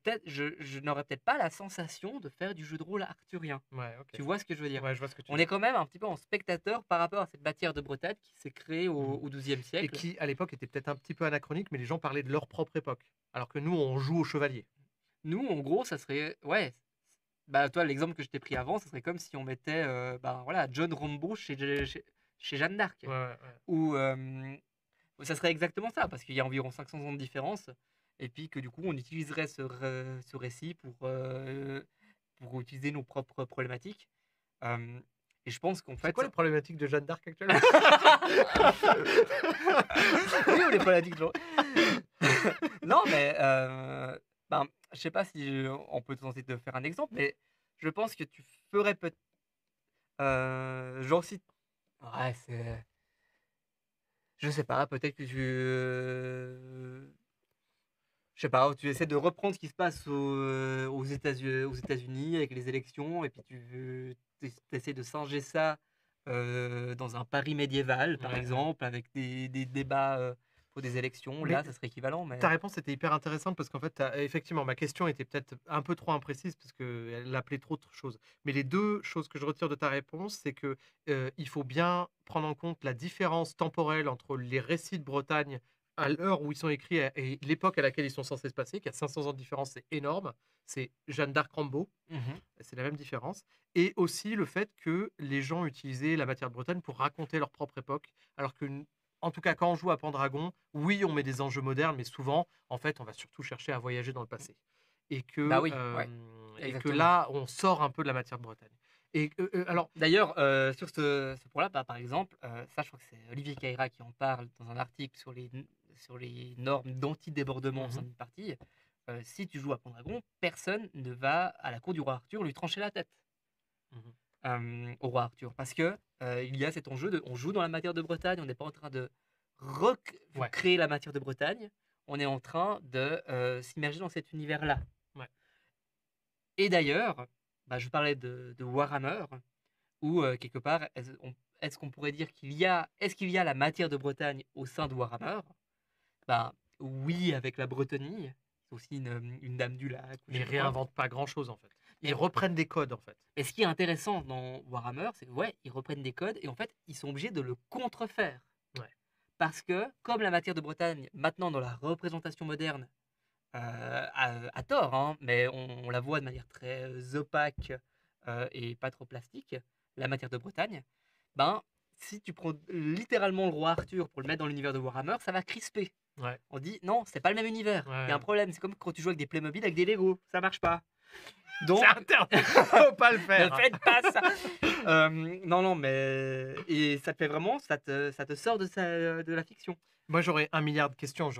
peut-être pas la sensation de faire du jeu de rôle arthurien. Ouais, ok. Tu vois ce que je veux dire? Ouais, je vois ce que tu On veux est dire. quand même un petit peu en spectateur par rapport à cette matière de Bretagne qui s'est créée Mhm. au XIIe Et siècle. qui, à l'époque, était peut-être un petit peu anachronique, mais les gens parlaient de leur propre époque. Alors que nous, on joue au chevalier. Nous, en gros, ça serait, ouais, bah toi, l'exemple que je t'ai pris avant, ça serait comme si on mettait, bah voilà, John Rambo chez Jeanne d'Arc. Ouais, ouais, ouais. Ou ça serait exactement ça, parce qu'il y a environ 500 ans de différence, et puis que du coup, on utiliserait ce récit pour utiliser nos propres problématiques. Euh, et je pense qu'en C'est fait, quoi les problématiques de Jeanne d'Arc actuellement? oui, on est problématiques, genre. Non, mais ben, je sais pas si on peut tenter de faire un exemple, mais je pense que tu ferais peut-être. Genre si. Ouais, c'est. Je sais pas, peut-être que tu. Je sais pas, tu essaies de reprendre ce qui se passe aux États-Unis avec les élections, et puis tu essaies de singer ça dans un Paris médiéval, par Ouais, ouais. exemple, avec des débats pour des élections. Mais Là, ça serait équivalent, ta mais réponse était hyper intéressante parce qu'en fait, effectivement, ma question était peut-être un peu trop imprécise parce qu'elle appelait trop de choses. Mais les deux choses que je retire de ta réponse, c'est que il faut bien prendre en compte la différence temporelle entre les récits de Bretagne à l'heure où ils sont écrits et l'époque à laquelle ils sont censés se passer, qui a 500 ans de différence, c'est énorme. C'est Jeanne d'Arc Rambaud, Mhm. c'est la même différence. Et aussi le fait que les gens utilisaient la matière de Bretagne pour raconter leur propre époque, alors que, en tout cas, quand on joue à Pendragon, oui, on met des enjeux modernes, mais souvent, en fait, on va surtout chercher à voyager dans le passé. Et Bah que, oui, ouais, exactement. là, on sort un peu de la matière de Bretagne. Et alors, D'ailleurs, sur ce point-là, bah, par exemple, ça, je crois que c'est Olivier Caïra qui en parle dans un article sur les normes d'anti-débordement au sein mhm, d'une partie. Si tu joues à Pendragon, personne ne va à la cour du roi Arthur lui trancher la tête mhm. au roi Arthur. Parce que il y a cet enjeu de on joue dans la matière de Bretagne, on n'est pas en train de Ouais, recréer la matière de Bretagne, on est en train de s'immerger dans cet univers-là. ouais. Et d'ailleurs, bah, je parlais de Warhammer, où quelque part, est-ce qu'on pourrait dire est-ce qu'il y a la matière de Bretagne au sein de Warhammer? Ben oui, avec la Bretonnie, c'est aussi une dame du lac, ou Mais je ils sais pas quoi. réinventent pas grand-chose, en fait. Ils Mais, reprennent des codes, en fait. mais ce qui est intéressant dans Warhammer, c'est que ouais, ils reprennent des codes et en fait, ils sont obligés de le contrefaire. Ouais. Parce que, comme la matière de Bretagne, maintenant dans la représentation moderne, à tort, hein, mais on la voit de manière très opaque et pas trop plastique, la matière de Bretagne, ben, si tu prends littéralement le roi Arthur pour le mettre dans l'univers de Warhammer, ça va crisper. Ouais. On dit non, c'est pas le même univers. Il y a un Ouais. problème. C'est comme quand tu joues avec des Playmobil avec des Lego, ça marche pas. Donc, C'est interdit, faut pas le ne faire. faites pas ça. Non, non, mais et ça te fait vraiment, ça te sort de la fiction. Moi, j'aurais un milliard de questions,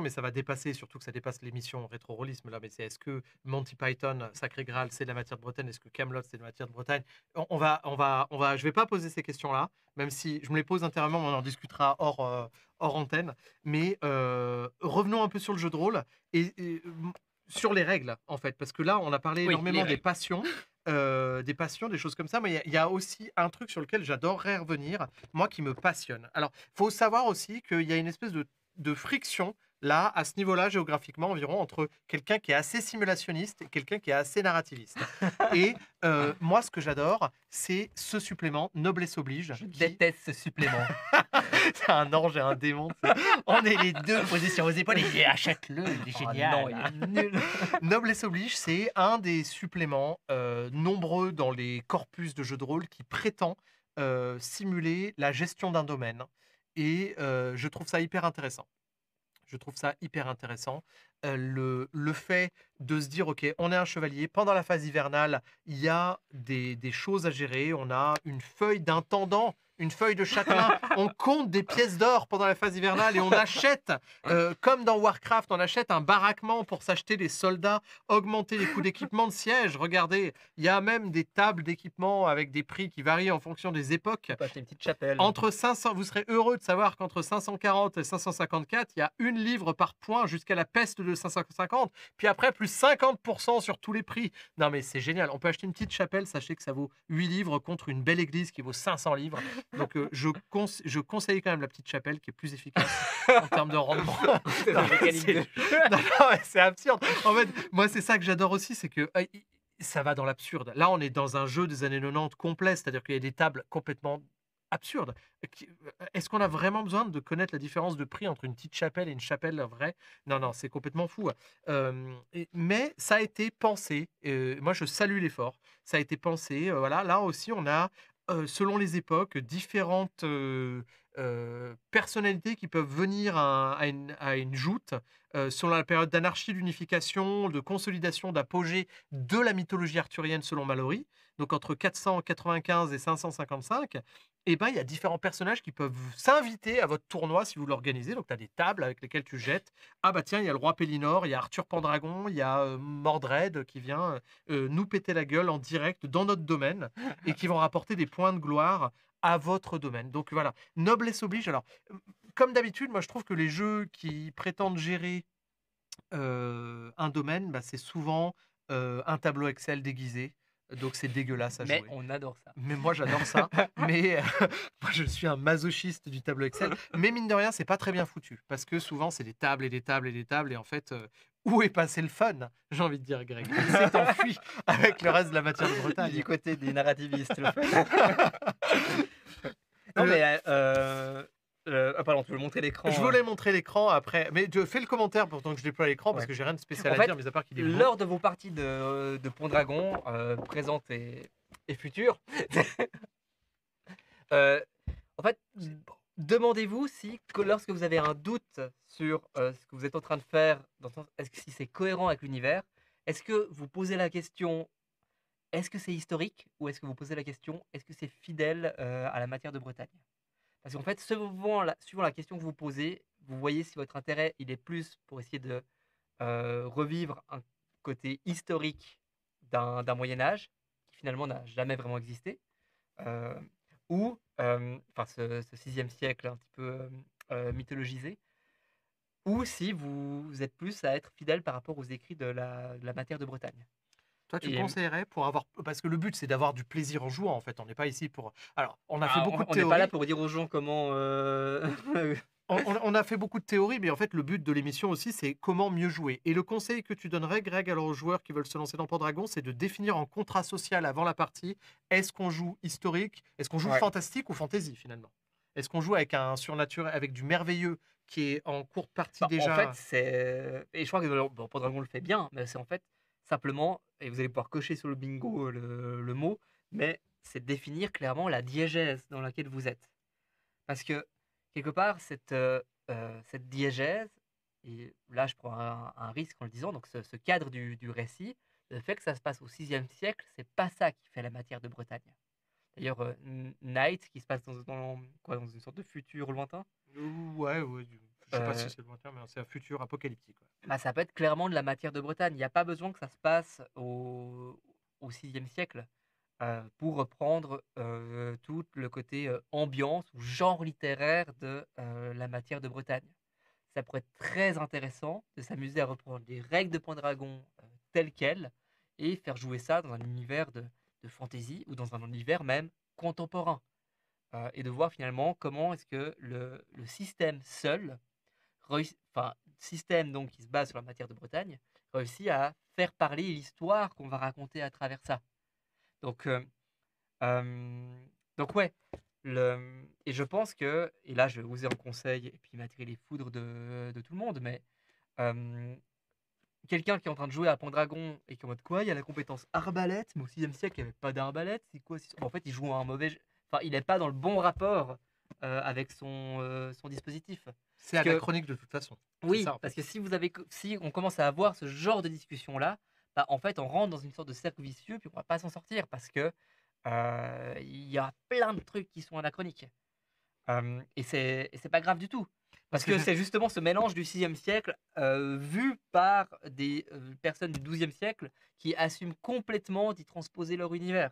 mais ça va dépasser, surtout que ça dépasse l'émission rétro-rollisme là. Mais c'est est-ce que Monty Python, Sacré Graal, c'est de la matière de Bretagne? Est-ce que Camelot, c'est de la matière de Bretagne? Je vais pas poser ces questions-là, même si je me les pose intérieurement, on en discutera hors antenne. Mais revenons un peu sur le jeu de rôle et sur les règles, en fait, parce que là, on a parlé Oui, les énormément des règles. passions. Des passions, des choses comme ça, mais il y a aussi un truc sur lequel j'adorerais revenir, moi qui me passionne. Alors, faut savoir aussi qu'il y a une espèce de friction là, à ce niveau-là, géographiquement environ, entre quelqu'un qui est assez simulationniste et quelqu'un qui est assez narrativiste. Et moi, ce que j'adore, c'est ce supplément, Noblesse oblige. Je déteste ce supplément. C'est un ange et un démon. On est les deux posés sur vos épaules et achète-le, il est Oh génial. non, il est nul. Noblesse oblige, c'est un des suppléments nombreux dans les corpus de jeux de rôle qui prétend simuler la gestion d'un domaine. Et je trouve ça hyper intéressant. Je trouve ça hyper intéressant. Le fait de se dire, OK, on est un chevalier, pendant la phase hivernale, il y a des choses à gérer. On a une feuille d'intendant, une feuille de châtelain. On compte des pièces d'or pendant la phase hivernale et on achète, comme dans Warcraft, on achète un baraquement pour s'acheter des soldats, augmenter les coûts d'équipement de siège. Regardez, il y a même des tables d'équipement avec des prix qui varient en fonction des époques. On peut acheter une petite chapelle. Entre 500, vous serez heureux de savoir qu'entre 540 et 554, il y a une livre par point jusqu'à la peste de 550. Puis après, plus 50% sur tous les prix. Non, mais c'est génial. On peut acheter une petite chapelle. Sachez que ça vaut 8 livres contre une belle église qui vaut 500 livres. Donc, je conseille quand même la petite chapelle qui est plus efficace en termes de rendement. C'est Non, la mécanique de jeu. non, mais c'est absurde. En fait, moi, c'est ça que j'adore aussi, c'est que ça va dans l'absurde. Là, on est dans un jeu des années 90 complet, c'est-à-dire qu'il y a des tables complètement absurdes. Est-ce qu'on a vraiment besoin de connaître la différence de prix entre une petite chapelle et une chapelle vraie? Non, non, c'est complètement fou. Mais ça a été pensé. Moi, je salue l'effort. Ça a été pensé. Voilà, là aussi, on a, selon les époques, différentes personnalités qui peuvent venir à une joute selon la période d'anarchie, d'unification, de consolidation, d'apogée de la mythologie arthurienne selon Mallory. Donc entre 495 et 555, et ben, il y a différents personnages qui peuvent s'inviter à votre tournoi si vous l'organisez. Donc tu as des tables avec lesquelles tu jettes. Ah bah tiens, il y a le roi Pélinor, il y a Arthur Pendragon, il y a Mordred qui vient nous péter la gueule en direct dans notre domaine et qui vont rapporter des points de gloire à votre domaine. Donc voilà, noblesse oblige. Alors, comme d'habitude, moi je trouve que les jeux qui prétendent gérer Un domaine, bah, c'est souvent, un tableau Excel déguisé, donc c'est dégueulasse à Mais jouer. on adore ça. Mais moi j'adore ça, mais moi je suis un masochiste du tableau Excel, mais mine de rien, c'est pas très bien foutu parce que souvent c'est des tables et des tables et des tables et en fait, où est passé le fun? J'ai envie de dire Greg. Il s'est enfui avec le reste de la matière de Du Bretagne. côté des narrativistes, le fait. Non, Heu, mais ah, pardon, tu veux montrer je l'écran? voulais montrer l'écran après, mais de fais le commentaire pendant que je déploie l'écran parce Ouais. que j'ai rien de spécial En à dire, fait, mis à part qu'il est beau. lors de vos parties de Pendragon, présentes et futures, euh, en fait, C'est beau. demandez-vous si, lorsque vous avez un doute sur ce que vous êtes en train de faire, dans le sens, est-ce que si c'est cohérent avec l'univers, est-ce que vous posez la question, est-ce que c'est historique, ou est-ce que vous posez la question, est-ce que c'est fidèle à la matière de Bretagne? Parce qu'en fait, suivant la question que vous posez, vous voyez si votre intérêt il est plus pour essayer de revivre un côté historique d'un Moyen Âge qui finalement n'a jamais vraiment existé, euh, ou enfin ce 6e siècle un petit peu mythologisé, ou si vous êtes plus à être fidèle par rapport aux écrits de la matière de Bretagne. Toi, tu Et conseillerais pour avoir parce que le but, c'est d'avoir du plaisir en jouant, en fait. On n'est pas ici pour alors, on a fait bah, beaucoup de on n'est pas là théories. pour dire aux gens comment. On a fait beaucoup de théories, mais en fait, le but de l'émission aussi, c'est comment mieux jouer. Et le conseil que tu donnerais, Greg, alors aux joueurs qui veulent se lancer dans Pendragon, c'est de définir en contrat social avant la partie, est-ce qu'on joue historique, est-ce qu'on joue Ouais. fantastique ou fantasy finalement? Est-ce qu'on joue avec un surnaturel, avec du merveilleux qui est en courte partie Bah, en fait, déjà. c'est. Et je crois que bon, Pendragon le fait bien, mais c'est en fait simplement, et vous allez pouvoir cocher sur le bingo le mot, mais c'est définir clairement la diégèse dans laquelle vous êtes. Parce que, quelque part, cette diégèse, et là je prends un risque en le disant, donc ce cadre du récit, le fait que ça se passe au 6e siècle, c'est pas ça qui fait la matière de Bretagne. D'ailleurs, Night, qui se passe dans une sorte de futur lointain, Ouais, ouais, je sais pas si euh, c'est lointain, mais c'est un futur apocalyptique. Ouais. bah, ça peut être clairement de la matière de Bretagne. Il n'y a pas besoin que ça se passe au 6e siècle pour reprendre tout le côté ambiance ou genre littéraire de la matière de Bretagne. Ça pourrait être très intéressant de s'amuser à reprendre les règles de Pendragon telles quelles et faire jouer ça dans un univers de fantasy ou dans un univers même contemporain. Et de voir finalement comment est-ce que le système seul enfin, système donc qui se base sur la matière de Bretagne, réussit à faire parler l'histoire qu'on va raconter à travers ça. Donc, euh, donc ouais, et je pense que, et là je vais oser un conseil et puis m'attirer les foudres de tout le monde, mais euh, quelqu'un qui est en train de jouer à Pendragon et qui est en mode quoi, il y a la compétence arbalète, mais au 6e siècle il n'y avait pas d'arbalète, c'est quoi? En fait, il joue un mauvais. Enfin, il n'est pas dans le bon rapport avec son dispositif. C'est Parce que anachronique de toute façon. C'est oui, ça en parce fait. que si on commence à avoir ce genre de discussion-là, bah, en fait, on rentre dans une sorte de cercle vicieux, puis on va pas s'en sortir parce que il y a plein de trucs qui sont anachroniques. Et c'est pas grave du tout. Parce Parce que que c'est justement ce mélange du 6e siècle vu par des personnes du 12e siècle qui assument complètement d'y transposer leur univers.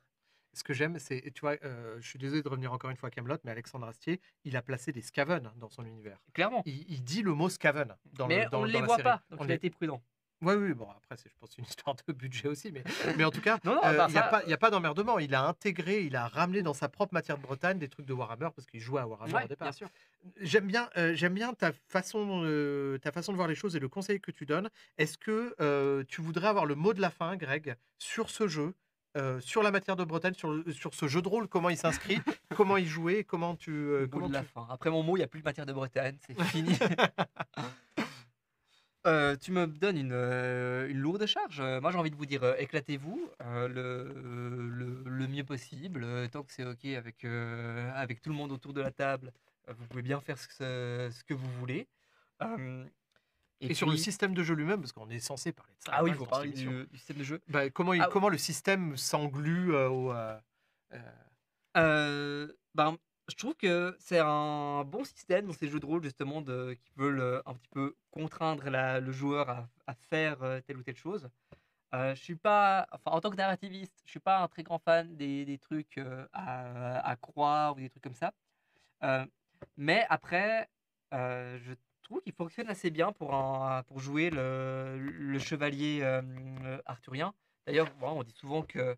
ce que j'aime, c'est, tu vois, je suis désolé de revenir encore une fois à Camelot, mais Alexandre Astier, il a placé des Skaven dans son univers. Clairement. Il dit le mot Skaven Mais on ne les dans la voit série. pas, donc il a été prudent. Oui, oui, bon, après, je pense que c'est une histoire de budget aussi, mais en tout cas, Non, non, à part il n'y a ça, pas, y a pas d'emmerdement. Il a intégré, il a ramené dans sa propre matière de Bretagne des trucs de Warhammer, parce qu'il jouait à Warhammer au ouais, bien départ. sûr. J'aime bien ta façon de voir les choses et le conseil que tu donnes. Est-ce que tu voudrais avoir le mot de la fin, Greg, sur ce jeu, sur la matière de Bretagne, sur ce jeu de rôle, comment il s'inscrit, comment il jouait, Mot de la fin. Après mon mot, il n'y a plus de matière de Bretagne, c'est fini. Tu me donnes une lourde charge. Moi, j'ai envie de vous dire, éclatez-vous le mieux possible. Tant que c'est OK avec tout le monde autour de la table, vous pouvez bien faire ce que vous voulez. Euh, et Et sur le puis, système de jeu lui-même, parce qu'on est censé parler de ça à ah la oui, il base faut dans cette parler émission. du système de jeu. Bah, Ah, comment le système s'englue euh, ben, je trouve que c'est un bon système dans ces jeux de rôle, justement, qui veulent un petit peu contraindre le joueur à faire telle ou telle chose. Je suis pas, enfin, en tant que narrativiste, je suis pas un très grand fan des trucs à croire ou des trucs comme ça. Euh, mais après, je trouve qu'il fonctionne assez bien pour jouer le chevalier arthurien. D'ailleurs, bon, on dit souvent que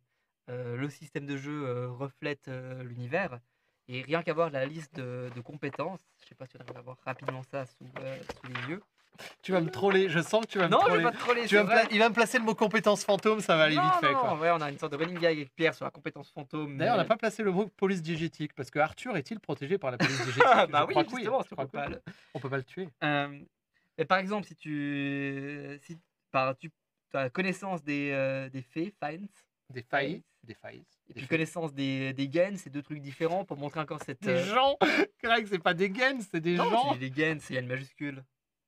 le système de jeu reflète l'univers. Et rien qu'à voir la liste de compétences, je sais pas si on arrive à voir rapidement ça sous les yeux. Tu vas me troller, je sens que tu vas me Non, je troller. vais pas te troller, Tu c'est vas vrai. il va me placer le mot compétence fantôme, ça va aller Non, vite fait. non, Quoi. en vrai, on a une sorte de running gag avec Pierre sur la compétence fantôme. D'ailleurs, on n'a mais- pas placé le mot police diégétique, parce que Arthur est-il protégé par la police diégétique? Ah, Je bah oui, crois que oui, justement, je si on crois peut que pas oui. On peut pas le tuer. Mais par exemple, si tu as connaissance des faits, finds, Des failles, des failles. et des puis faits. connaissance des gains, c'est deux trucs différents pour montrer encore cette. Des gens Greg, c'est pas des gains, c'est des Non, gens. tu dis les gains, c'est il y a une majuscule.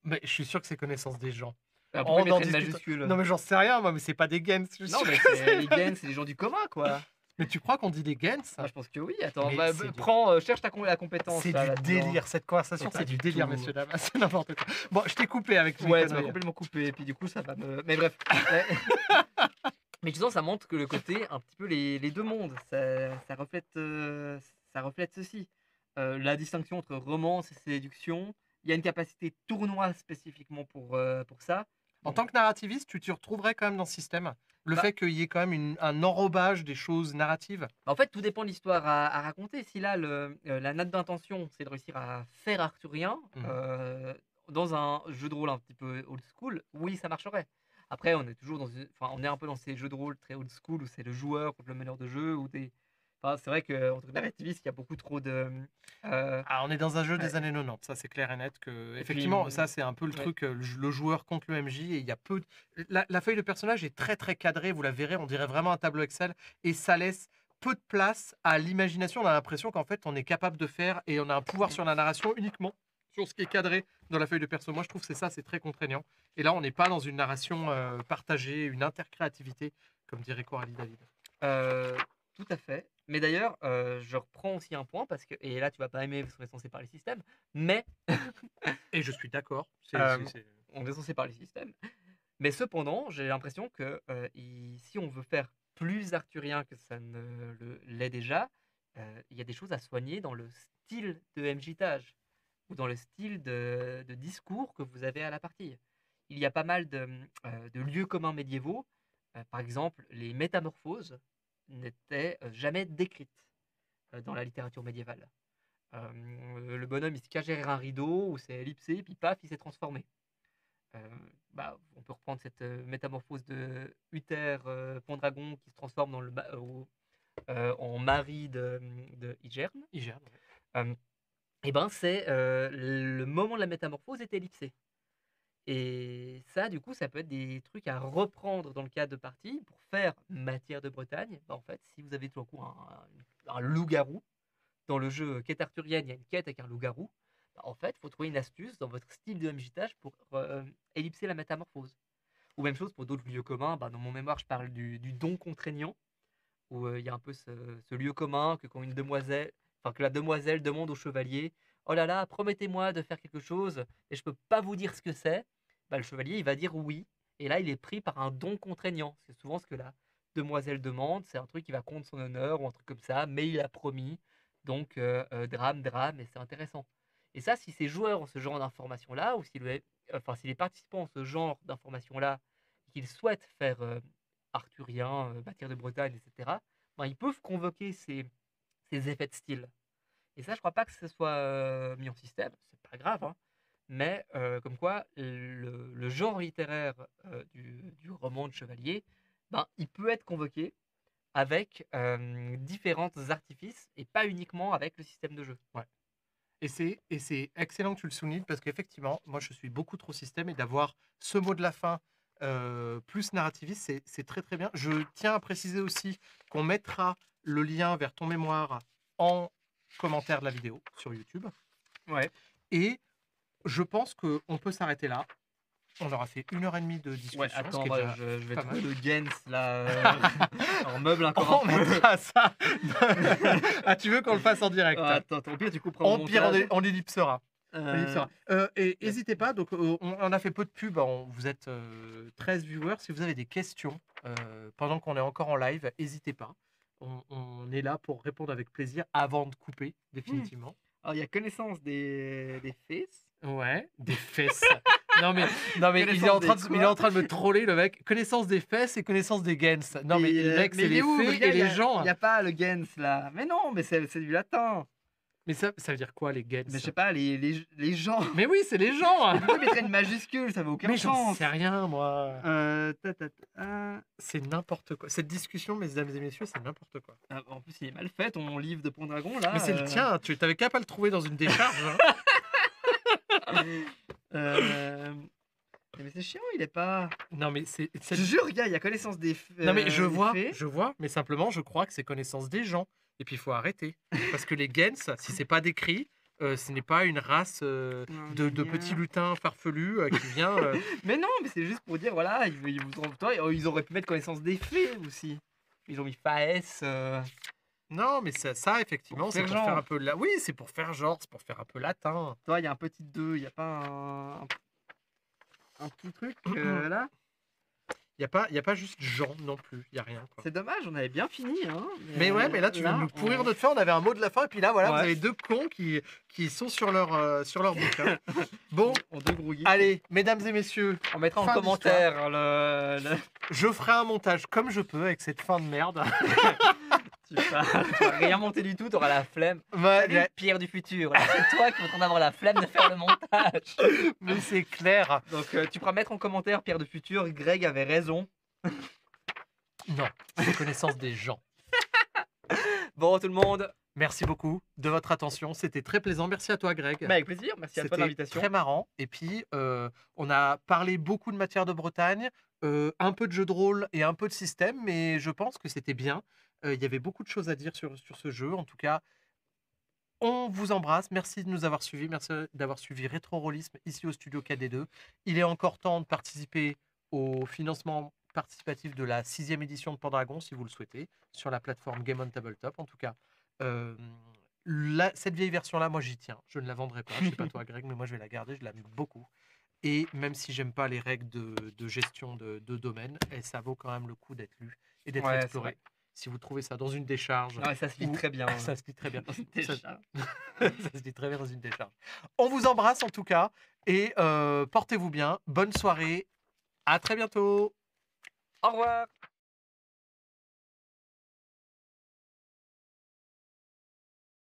Mais je suis sûr que c'est connaissance des gens. Pourquoi On mettre en une discute. majuscule? Non mais j'en sais rien moi, mais c'est pas des gains. Je suis Non, sûr mais que les pas gains, des- c'est les gens du commun, quoi. Mais tu crois qu'on dit des gains? Moi, je pense que oui. Attends, Mais bah, c'est du- prends, cherche la compétence. C'est là, du là-dedans. délire, cette conversation, Mais pas c'est du du délire, tout. messieurs, dames, c'est n'importe quoi. Bon, je t'ai coupé avec mes Ouais, tu m'as conneries. complètement coupé, et puis du coup, ça va me. Mais bref. Mais disons, ça montre que le côté, un petit peu les deux mondes, ça reflète ceci. La distinction entre romance et séduction. Il y a une capacité tournoi spécifiquement pour ça. En tant que narrativiste, tu t'y retrouverais quand même dans ce système? Le Bah- fait qu'il y ait quand même un enrobage des choses narratives? En fait, tout dépend de l'histoire à raconter. Si là, la note d'intention, c'est de réussir à faire arthurien dans un jeu de rôle un petit peu old school, oui, ça marcherait. Après, on est toujours on est un peu dans ces jeux de rôle très old school où c'est le joueur contre le meneur de jeu ou des. Enfin, c'est vrai qu'en tant que narrativiste, il y a beaucoup trop de. Ah, on est dans un jeu des Ouais. années 90, ça c'est clair et net que Et effectivement puis, ça c'est un peu le ouais. truc le joueur contre le MJ et il y a peu la feuille de personnage est très très cadrée, vous la verrez, on dirait vraiment un tableau Excel et ça laisse peu de place à l'imagination, on a l'impression qu'en fait on est capable de faire et on a un pouvoir sur la narration uniquement sur ce qui est cadré dans la feuille de perso. Moi je trouve que c'est ça, c'est très contraignant et là on n'est pas dans une narration partagée, une intercréativité comme dirait Coralie David. Tout à fait. Mais d'ailleurs, je reprends aussi un point parce que, et là tu vas pas aimer parce qu'on est censé parler système, mais Et je suis d'accord, on est censé parler système. Mais cependant, j'ai l'impression que si on veut faire plus arthurien que ça ne l'est déjà, il y a des choses à soigner dans le style de MJtage ou dans le style de discours que vous avez à la partie. Il y a pas mal de lieux communs médiévaux. Par exemple, les métamorphoses n'étaient jamais décrites dans la littérature médiévale. Le bonhomme, il se cache derrière un rideau ou c'est ellipsé, puis paf, il s'est transformé. On peut reprendre cette métamorphose de Uther Pendragon qui se transforme en mari de Igerne. Igerne, Et ben c'est le moment de la métamorphose est ellipsé. Et ça, du coup, ça peut être des trucs à reprendre dans le cadre de partie pour faire matière de Bretagne. En fait, si vous avez tout à coup un loup-garou, dans le jeu Quête arthurienne, il y a une quête avec un loup-garou. En fait, il faut trouver une astuce dans votre style de MJtage pour ellipser la métamorphose. Ou même chose pour d'autres lieux communs. Dans mon mémoire, je parle du don contraignant, où il y a un peu ce lieu commun que quand que la demoiselle demande au chevalier, oh là là, promettez-moi de faire quelque chose, et je peux pas vous dire ce que c'est. Le chevalier, il va dire oui, et là, il est pris par un don contraignant. C'est souvent ce que la demoiselle demande, c'est un truc qui va contre son honneur ou un truc comme ça, mais il a promis. Donc, drame, et c'est intéressant. Et ça, si ces joueurs ont ce genre d'informations-là, ou si les participants ont ce genre d'informations-là, et qu'ils souhaitent faire arthurien, matière de Bretagne, etc., ils peuvent convoquer ces effets de style. Et ça, je crois pas que ce soit mis en système, c'est pas grave, hein. Mais comme quoi, le genre littéraire du roman de chevalier, il peut être convoqué avec différents artifices et pas uniquement avec le système de jeu. Ouais. Et c'est excellent que tu le soulignes parce qu'effectivement, moi je suis beaucoup trop système et d'avoir ce mot de la fin plus narrativiste, c'est très très bien. Je tiens à préciser aussi qu'on mettra le lien vers ton mémoire en commentaire de la vidéo sur YouTube. Ouais. Et je pense qu'on peut s'arrêter là. On aura fait 1h30 de discussion. Ouais, ce attends, qui est moi, déjà je vais pas trouver mal. le Gens là en meuble encore On un peu. mettra ça. Ah, tu veux qu'on le fasse en direct? Ah, attends, au pire, tu couperas Au au pire, montage. on ellipsera. Euh, Et n'hésitez pas, donc on a fait peu de pub, vous êtes 13 viewers. Si vous avez des questions pendant qu'on est encore en live, n'hésitez pas. On est là pour répondre avec plaisir avant de couper, définitivement. Alors, il y a connaissance des fesses. Ouais, des fesses. Non mais, il est, Connaissance il est en train de me troller le mec. Connaissance des fesses et connaissance des gains. Non mais le mec, c'est il est les où? fées et Regarde, les gens. Il n'y a pas le gens là. Mais non, mais c'est du latin. Mais ça veut dire quoi les gains? Mais je sais pas, les gens. Mais oui, c'est les gens. Pourquoi mettrais une majuscule? Ça n'a aucun Mais j'en sens. sais rien moi. Ta. C'est n'importe quoi. Cette discussion, mesdames et messieurs, c'est n'importe quoi. En plus, il est mal fait ton livre de Pendragon là. Mais c'est le tien. Tu t'avais qu'à pas le trouver dans une décharge. Hein. Mais c'est chiant, il est pas. Non mais c'est. Je te jure, regarde, il y a connaissance des. Non mais je des fées. vois, mais simplement je crois que c'est connaissance des gens. Et puis il faut arrêter. Parce que les Gens, si c'est pas décrit, ce n'est pas une race de petits lutins farfelus qui vient. Mais non, mais c'est juste pour dire, voilà, ils auraient pu mettre connaissance des fées aussi. Ils ont mis Faès. Non, mais ça effectivement, c'est faire pour genre. faire un peu. Oui, c'est pour faire genre, c'est pour faire un peu latin. Toi, il y a un petit 2, il n'y a pas un petit truc là. Il y a pas juste Jean non plus. Il y a rien. Quoi. C'est dommage, on avait bien fini. Hein, mais ouais, mais là tu veux nous pourrir notre fin. On avait un mot de la fin et puis là voilà, Ouais. vous avez deux cons qui sont sur leur bouquin. Bon, On doit grouiller. allez, mesdames et messieurs, On mettra fin en commentaire le... je ferai un montage comme je peux avec cette fin de merde. tu vas rien monter du tout, t'auras la flemme. Ouais, Salut, Pierre du futur, là, c'est toi qui vas en avoir la flemme de faire le montage. mais c'est clair. Donc tu pourras mettre en commentaire, Pierre du futur, Greg avait raison. Non, c'est connaissance des gens. Bon tout le monde, Merci beaucoup de votre attention. C'était très plaisant. Merci à toi, Greg. bah, avec plaisir, merci à toi de C'était l'invitation. très marrant. Et puis, on a parlé beaucoup de matière de Bretagne, un peu de jeu de rôle et un peu de système, mais je pense que c'était bien. Il y avait beaucoup de choses à dire sur ce jeu. En tout cas, on vous embrasse. Merci de nous avoir suivis. Merci d'avoir suivi Rétro Rollisme ici au studio KD2. Il est encore temps de participer au financement participatif de la 6e édition de Pendragon, si vous le souhaitez, sur la plateforme Game on Tabletop. En tout cas, cette vieille version-là, moi j'y tiens. Je ne la vendrai pas. Je sais pas toi, Greg, mais moi je vais la garder. Je l'aime beaucoup. Et même si j'aime pas les règles de gestion de domaine, et ça vaut quand même le coup d'être lu et d'être Ouais, c'est exploré. vrai. Si vous trouvez ça dans une décharge, Non, mais ça se lit ou- très bien. ça se lit très bien. Dans une Ça- décharge. ça se dit très bien dans une décharge. On vous embrasse en tout cas et portez-vous bien. Bonne soirée. À très bientôt. Au revoir.